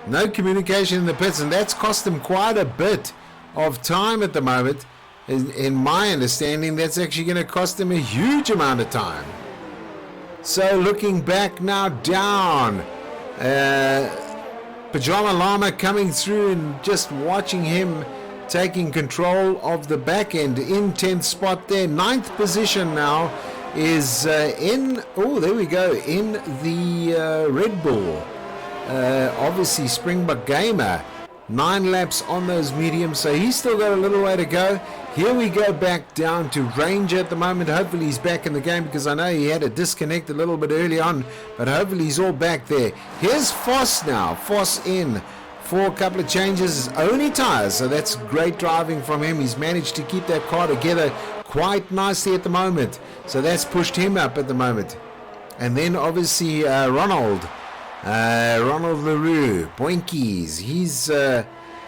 Speaker 1: No communication in the pits, and that's cost them quite a bit of time at the moment. In my understanding, that's actually going to cost them a huge amount of time. So looking back now down, Pajama Llama coming through, and just watching him taking control of the back end in 10th spot there. 9th position now is in, oh there we go, in the Red Bull, obviously Springbok Gamer. 9 laps on those mediums, so he's still got a little way to go. Here we go back down to Ranger at the moment. Hopefully he's back in the game, because I know he had a disconnect a little bit early on, but hopefully he's all back there. Here's Foss now. Foss in for a couple of changes, only tires, so that's great driving from him. He's managed to keep that car together quite nicely at the moment, so that's pushed him up at the moment. And then obviously Ronald LaRue, Boinkies, he's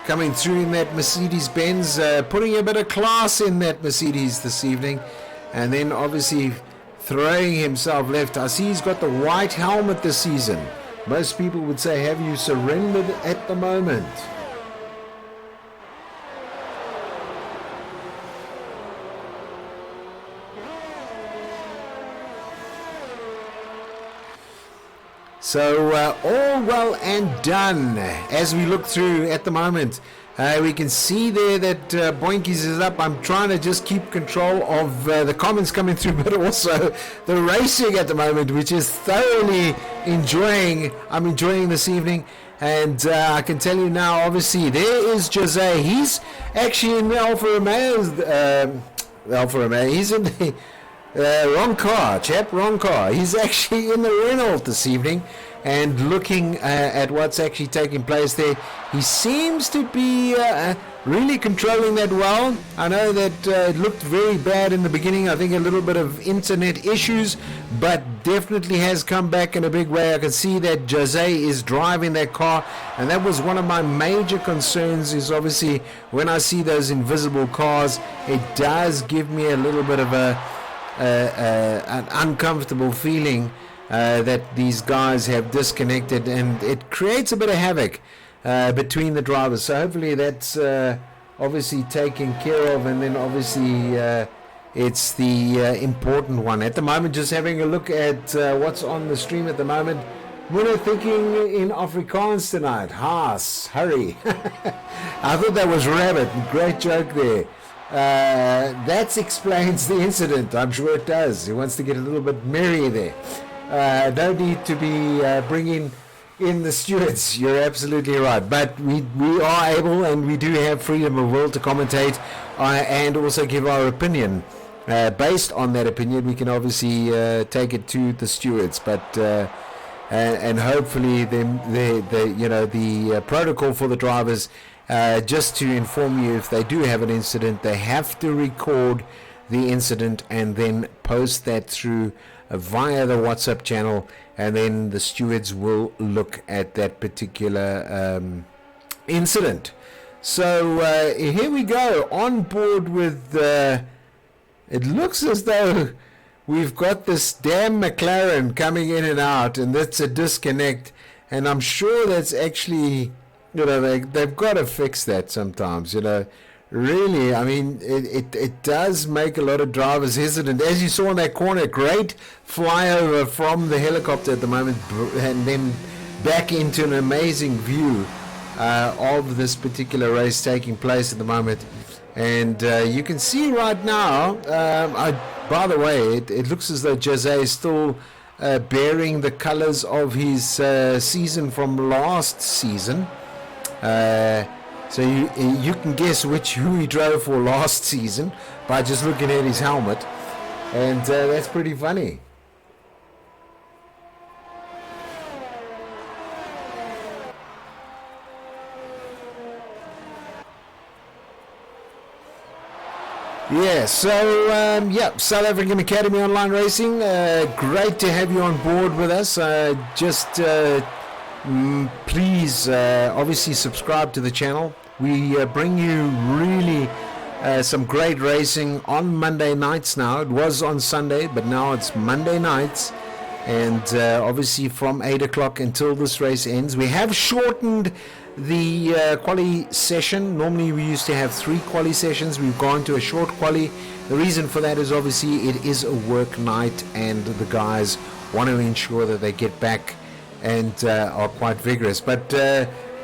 Speaker 1: coming through in that Mercedes-Benz, putting a bit of class in that Mercedes this evening, and then obviously throwing himself left. I see he's got the white helmet this season. Most people would say, have you surrendered at the moment? So all well and done as we look through at the moment. We can see there that Boinkies is up. I'm trying to just keep control of the comments coming through, but also the racing at the moment, which is thoroughly enjoying. I'm enjoying this evening. And I can tell you now, obviously, there is Jose. He's actually in the Alfa Romeo. He's in the wrong car, chap, wrong car. He's actually in the Renault this evening, and looking at what's actually taking place there. He seems to be really controlling that well. I know that it looked very bad in the beginning. I think a little bit of internet issues, but definitely has come back in a big way. I can see that Jose is driving that car, and that was one of my major concerns, is obviously when I see those invisible cars, it does give me a little bit of an uncomfortable feeling that these guys have disconnected, and it creates a bit of havoc between the drivers. So hopefully that's obviously taken care of, and then obviously it's the important one. At the moment, just having a look at what's on the stream at the moment. We're thinking in Afrikaans tonight. Haas, hurry. I thought that was rabbit. Great joke there. That explains the incident. I'm sure it does. He wants to get a little bit merry there. No need to be bringing in the stewards. You're absolutely right. But we are able, and we do have freedom of will to commentate and also give our opinion. Based on that opinion, we can obviously take it to the stewards. But and hopefully the protocol for the drivers. Just to inform you, if they do have an incident, they have to record the incident and then post that through via the WhatsApp channel, and then the stewards will look at that particular incident. So here we go, on board with it looks as though we've got this damn McLaren coming in and out, and that's a disconnect, and I'm sure that's actually, they've got to fix that sometimes, really. I mean, it does make a lot of drivers hesitant. As you saw in that corner, great flyover from the helicopter at the moment, and then back into an amazing view of this particular race taking place at the moment. And you can see right now, by the way, it looks as though Jose is still bearing the colors of his season from last season. So you can guess who he drove for last season by just looking at his helmet, and that's pretty funny. Yeah, so South African Academy Online Racing, great to have you on board with us. Please obviously subscribe to the channel. We bring you really some great racing on Monday nights now. It was on Sunday, but now it's Monday nights, and obviously from 8 o'clock until this race ends. We have shortened the quali session. Normally we used to have 3 quali sessions. We've gone to a short quali. The reason for that is obviously it is a work night, and the guys want to ensure that they get back and are quite vigorous. But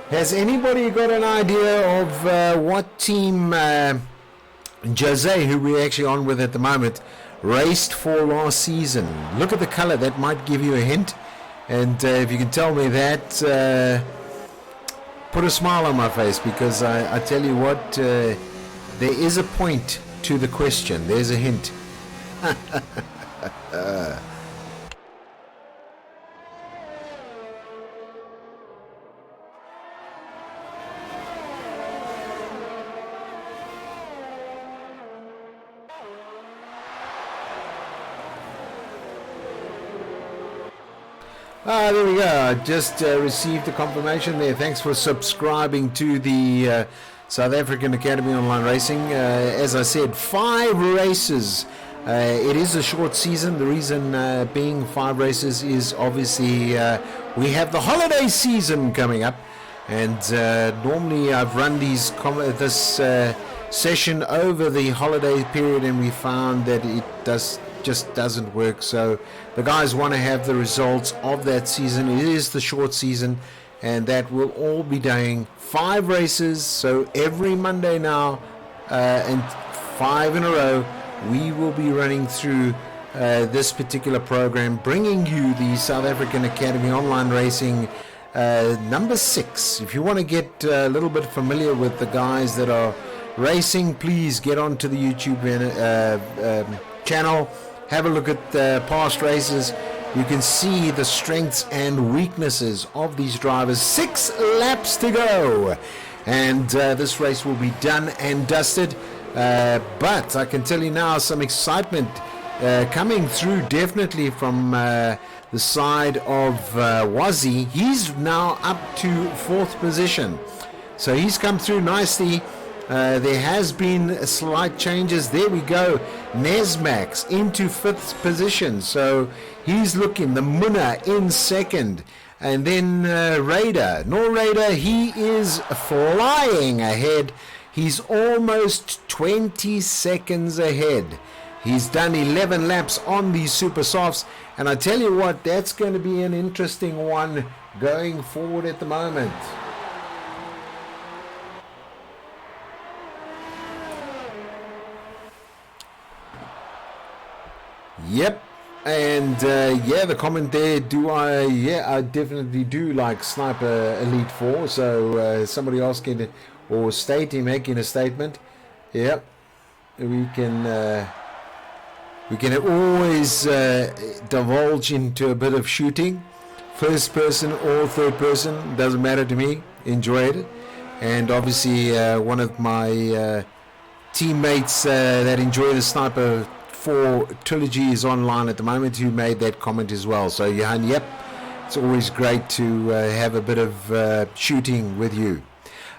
Speaker 1: has anybody got an idea of what team Jose, who we're actually on with at the moment, raced for last season? Look at the color. That might give you a hint. And if you can tell me that, put a smile on my face, because I tell you what, there is a point to the question. There's a hint. There we go. I just received a confirmation there. Thanks for subscribing to the South African Academy Online Racing. As I said, 5 races. It is a short season. The reason being 5 races is obviously we have the holiday season coming up. And normally I've run this session over the holiday period, and we found that it just doesn't work. So the guys want to have the results of that season. It is the short season, and that will all be doing 5 races. So every Monday now, and 5 in a row, we will be running through this particular program, bringing you the South African Academy Online Racing number 6. If you want to get a little bit familiar with the guys that are racing, please get onto the YouTube channel. Have a look at the past races. You can see the strengths and weaknesses of these drivers. 6 laps to go, and this race will be done and dusted. But I can tell you now, some excitement coming through definitely from the side of Wazzy. He's now up to 4th position, so he's come through nicely. There has been slight changes. There we go. Nesmax into 5th position, so he's looking. The Munna in 2nd, and then Raider. Raider, he is flying ahead. He's almost 20 seconds ahead. He's done 11 laps on these super softs, and I tell you what, that's going to be an interesting one going forward at the moment. Yep, and yeah, the comment there, I definitely do like Sniper Elite 4, so somebody asking or making a statement. Yep, we can always divulge into a bit of shooting, first person or third person, doesn't matter to me. Enjoyed it. And obviously one of my teammates that enjoy the Sniper 4 trilogy is online at the moment, who made that comment as well. So Johan, yep, it's always great to have a bit of shooting with you.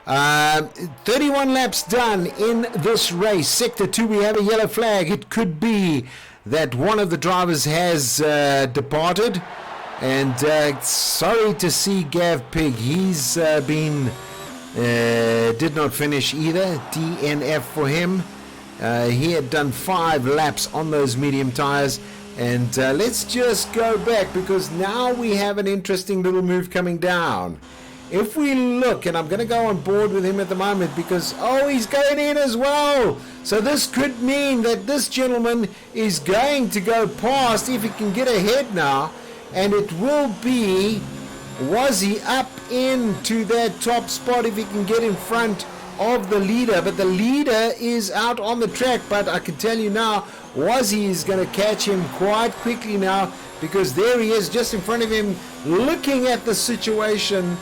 Speaker 1: 31 laps done in this race. Sector 2, we have a yellow flag. It could be that one of the drivers has departed, and sorry to see Gav Pig. He's did not finish either. DNF for him. He had done 5 laps on those medium tires. And let's just go back, because now we have an interesting little move coming down. If we look, and I'm going to go on board with him at the moment, because, he's going in as well. So this could mean that this gentleman is going to go past, if he can get ahead now. And it will be Wazzy up into that top spot if he can get in front of the leader. But the leader is out on the track. But I can tell you now, Wazzy is going to catch him quite quickly now, because there he is just in front of him, looking at the situation.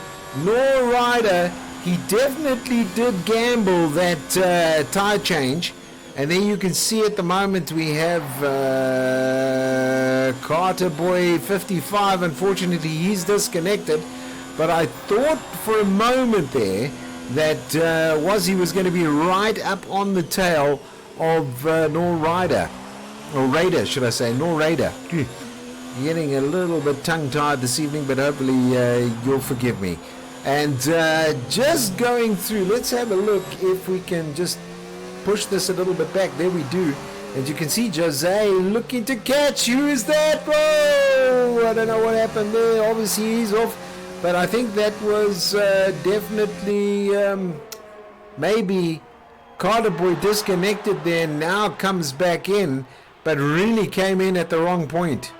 Speaker 1: Nor Rider, he definitely did gamble that tire change. And then you can see at the moment we have Carter Boy 55. Unfortunately, he's disconnected. But I thought for a moment there that Wazzy was going to be right up on the tail of Nor Rider. Or Raider, should I say. Nor Raider. Getting a little bit tongue-tied this evening, but hopefully you'll forgive me. And just going through, let's have a look if we can just push this a little bit back. There we do. And you can see Jose looking to catch. Who is that? Whoa! I don't know what happened there. Obviously he's off. But I think that was definitely maybe Carter Boy disconnected there, now comes back in, but really came in at the wrong point.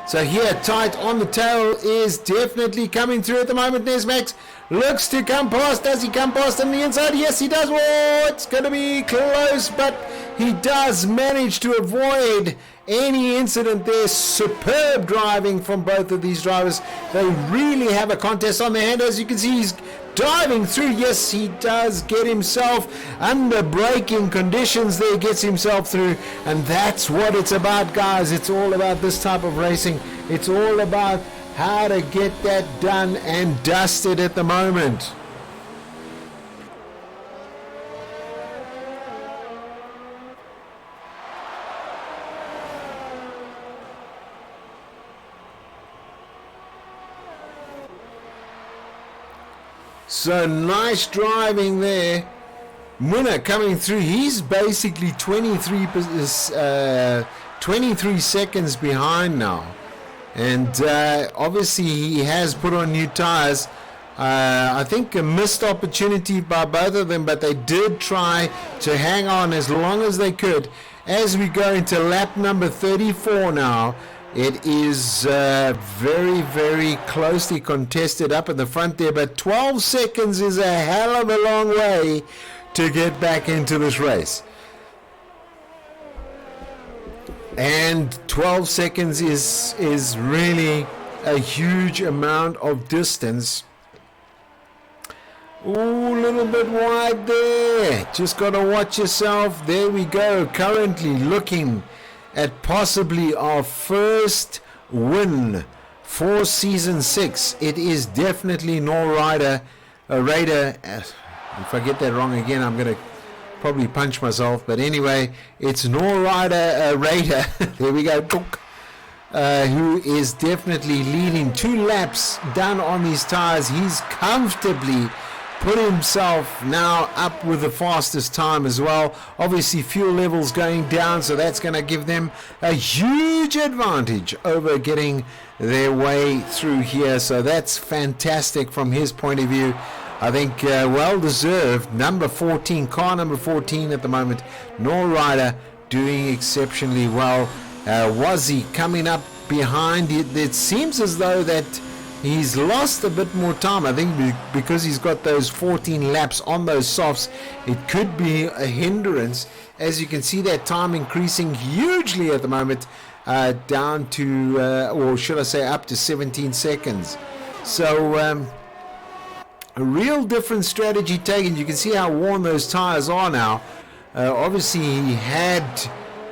Speaker 1: So here, tight on the tail is definitely coming through at the moment. Nesmax looks to come past. Does he come past on the inside? Yes, he does. Whoa, it's going to be close, but he does manage to avoid any incident there. Superb driving from both of these drivers. They really have a contest on their hand. As you can see, he's diving through. Yes, he does get himself under braking conditions there, gets himself through, and that's what it's about, guys. It's all about this type of racing. It's all about how to get that done and dusted at the moment. So nice driving there. Munna coming through. He's basically 23 seconds behind now. And obviously he has put on new tires. I think a missed opportunity by both of them, but they did try to hang on as long as they could. As we go into lap number 34 now, it is very, very closely contested up in the front there, but 12 seconds is a hell of a long way to get back into this race. And 12 seconds is really a huge amount of distance. Ooh, a little bit wide there. Just got to watch yourself. There we go. Currently looking at possibly our first win for season 6. It is definitely no Raider. If I get that wrong again, I'm going to probably punch myself. But anyway, it's no Raider. There we go. Who is definitely leading 2 laps down on these tires. He's comfortably put himself now up with the fastest time as well. Obviously fuel levels going down, so that's going to give them a huge advantage over getting their way through here. So that's fantastic from his point of view. I think well deserved. Number 14, car number 14 at the moment, no Rider, doing exceptionally well. Wazzy coming up behind it. It seems as though that he's lost a bit more time. I think because he's got those 14 laps on those softs, it could be a hindrance. As you can see, that time increasing hugely at the moment, down to, or should I say up to 17 seconds. So a real different strategy taken. You can see how worn those tires are now. Obviously he had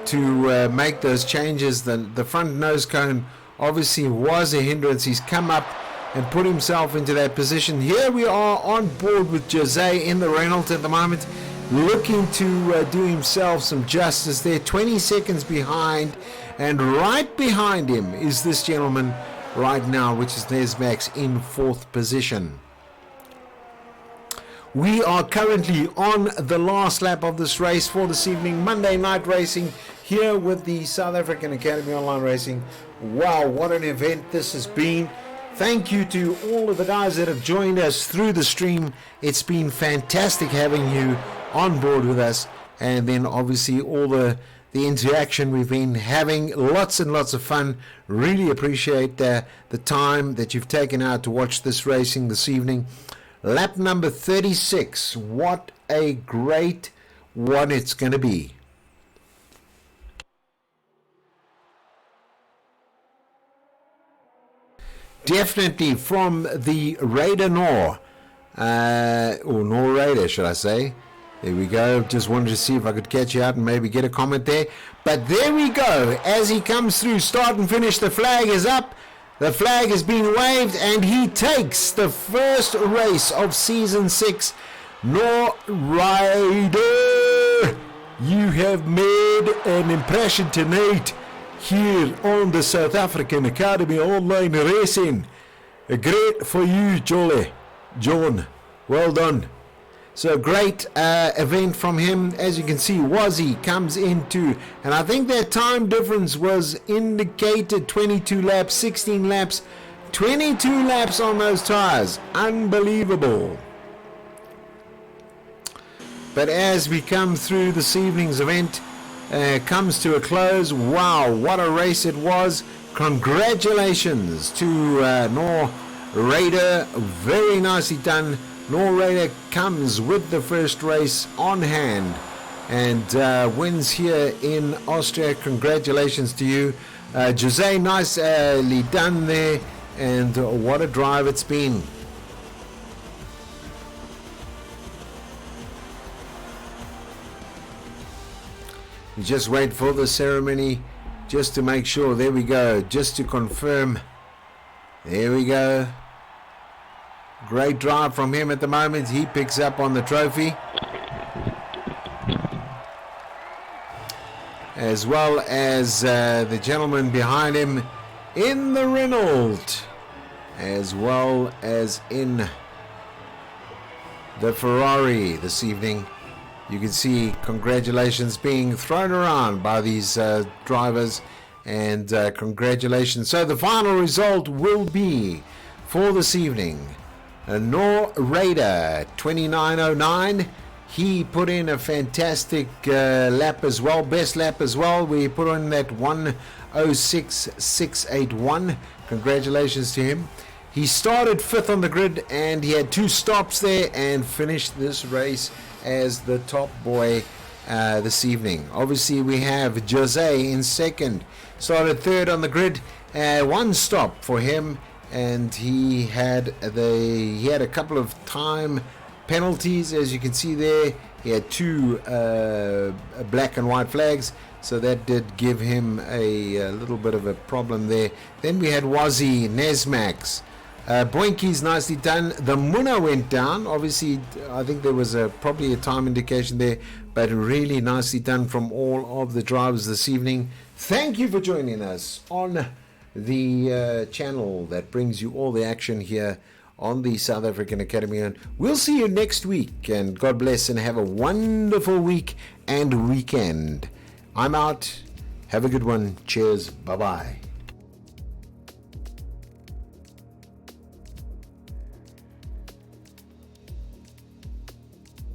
Speaker 1: to make those changes. The front nose cone obviously was a hindrance. He's come up and put himself into that position. Here we are on board with Jose in the Renault at the moment, looking to do himself some justice there. 20 seconds behind, and right behind him is this gentleman right now, which is Nesmax in 4th position. We are currently on the last lap of this race for this evening, Monday night racing here with the South African Academy Online Racing. Wow, what an event this has been. Thank you to all of the guys that have joined us through the stream. It's been fantastic having you on board with us, and then obviously all the interaction we've been having. Lots and lots of fun. Really appreciate the time that you've taken out to watch this racing this evening. Lap number 36. What a great one it's going to be. Definitely from the Raider Nor, or Nor Raider, should I say. There we go. Just wanted to see if I could catch you out and maybe get a comment there. But there we go. As he comes through, start and finish, the flag is up. The flag has been waved, and he takes the first race of season 6. No Rider, you have made an impression tonight here on the South African Academy Online Racing. Great for you, John. Well done. So great event from him. As you can see, Wazzy comes into, and I think that time difference was indicated 22 laps, 16 laps, 22 laps on those tires. Unbelievable. But as we come through this evening's event, comes to a close. Wow, what a race it was. Congratulations to Nor Raider. Very nicely done. Nor Raider comes with the first race on hand and wins here in Austria. Congratulations to you, Jose. Nicely done there, and what a drive it's been. We just wait for the ceremony just to make sure. There we go, just to confirm. There we go. Great drive from him at the moment. He picks up on the trophy, as well as the gentleman behind him in the Renault, as well as in the Ferrari this evening. You can see congratulations being thrown around by these drivers, and congratulations. So the final result will be for this evening, Noor Raider 2909. He put in a fantastic lap as well, best lap as well. We put on that 1:06.681. Congratulations to him. He started 5th on the grid, and he had 2 stops there and finished this race as the top boy this evening. Obviously, we have Jose in 2nd, started 3rd on the grid, 1 stop for him, and he had a couple of time penalties, as you can see there. He had 2 black and white flags, so that did give him a little bit of a problem there. Then we had Wazi Nesmax. Boinki's nicely done. The Muna went down. Obviously, I think there was probably a time indication there, but really nicely done from all of the drivers this evening. Thank you for joining us on the channel that brings you all the action here on the South African Academy. And we'll see you next week, and God bless and have a wonderful week and weekend. I'm out. Have a good one. Cheers. Bye-bye.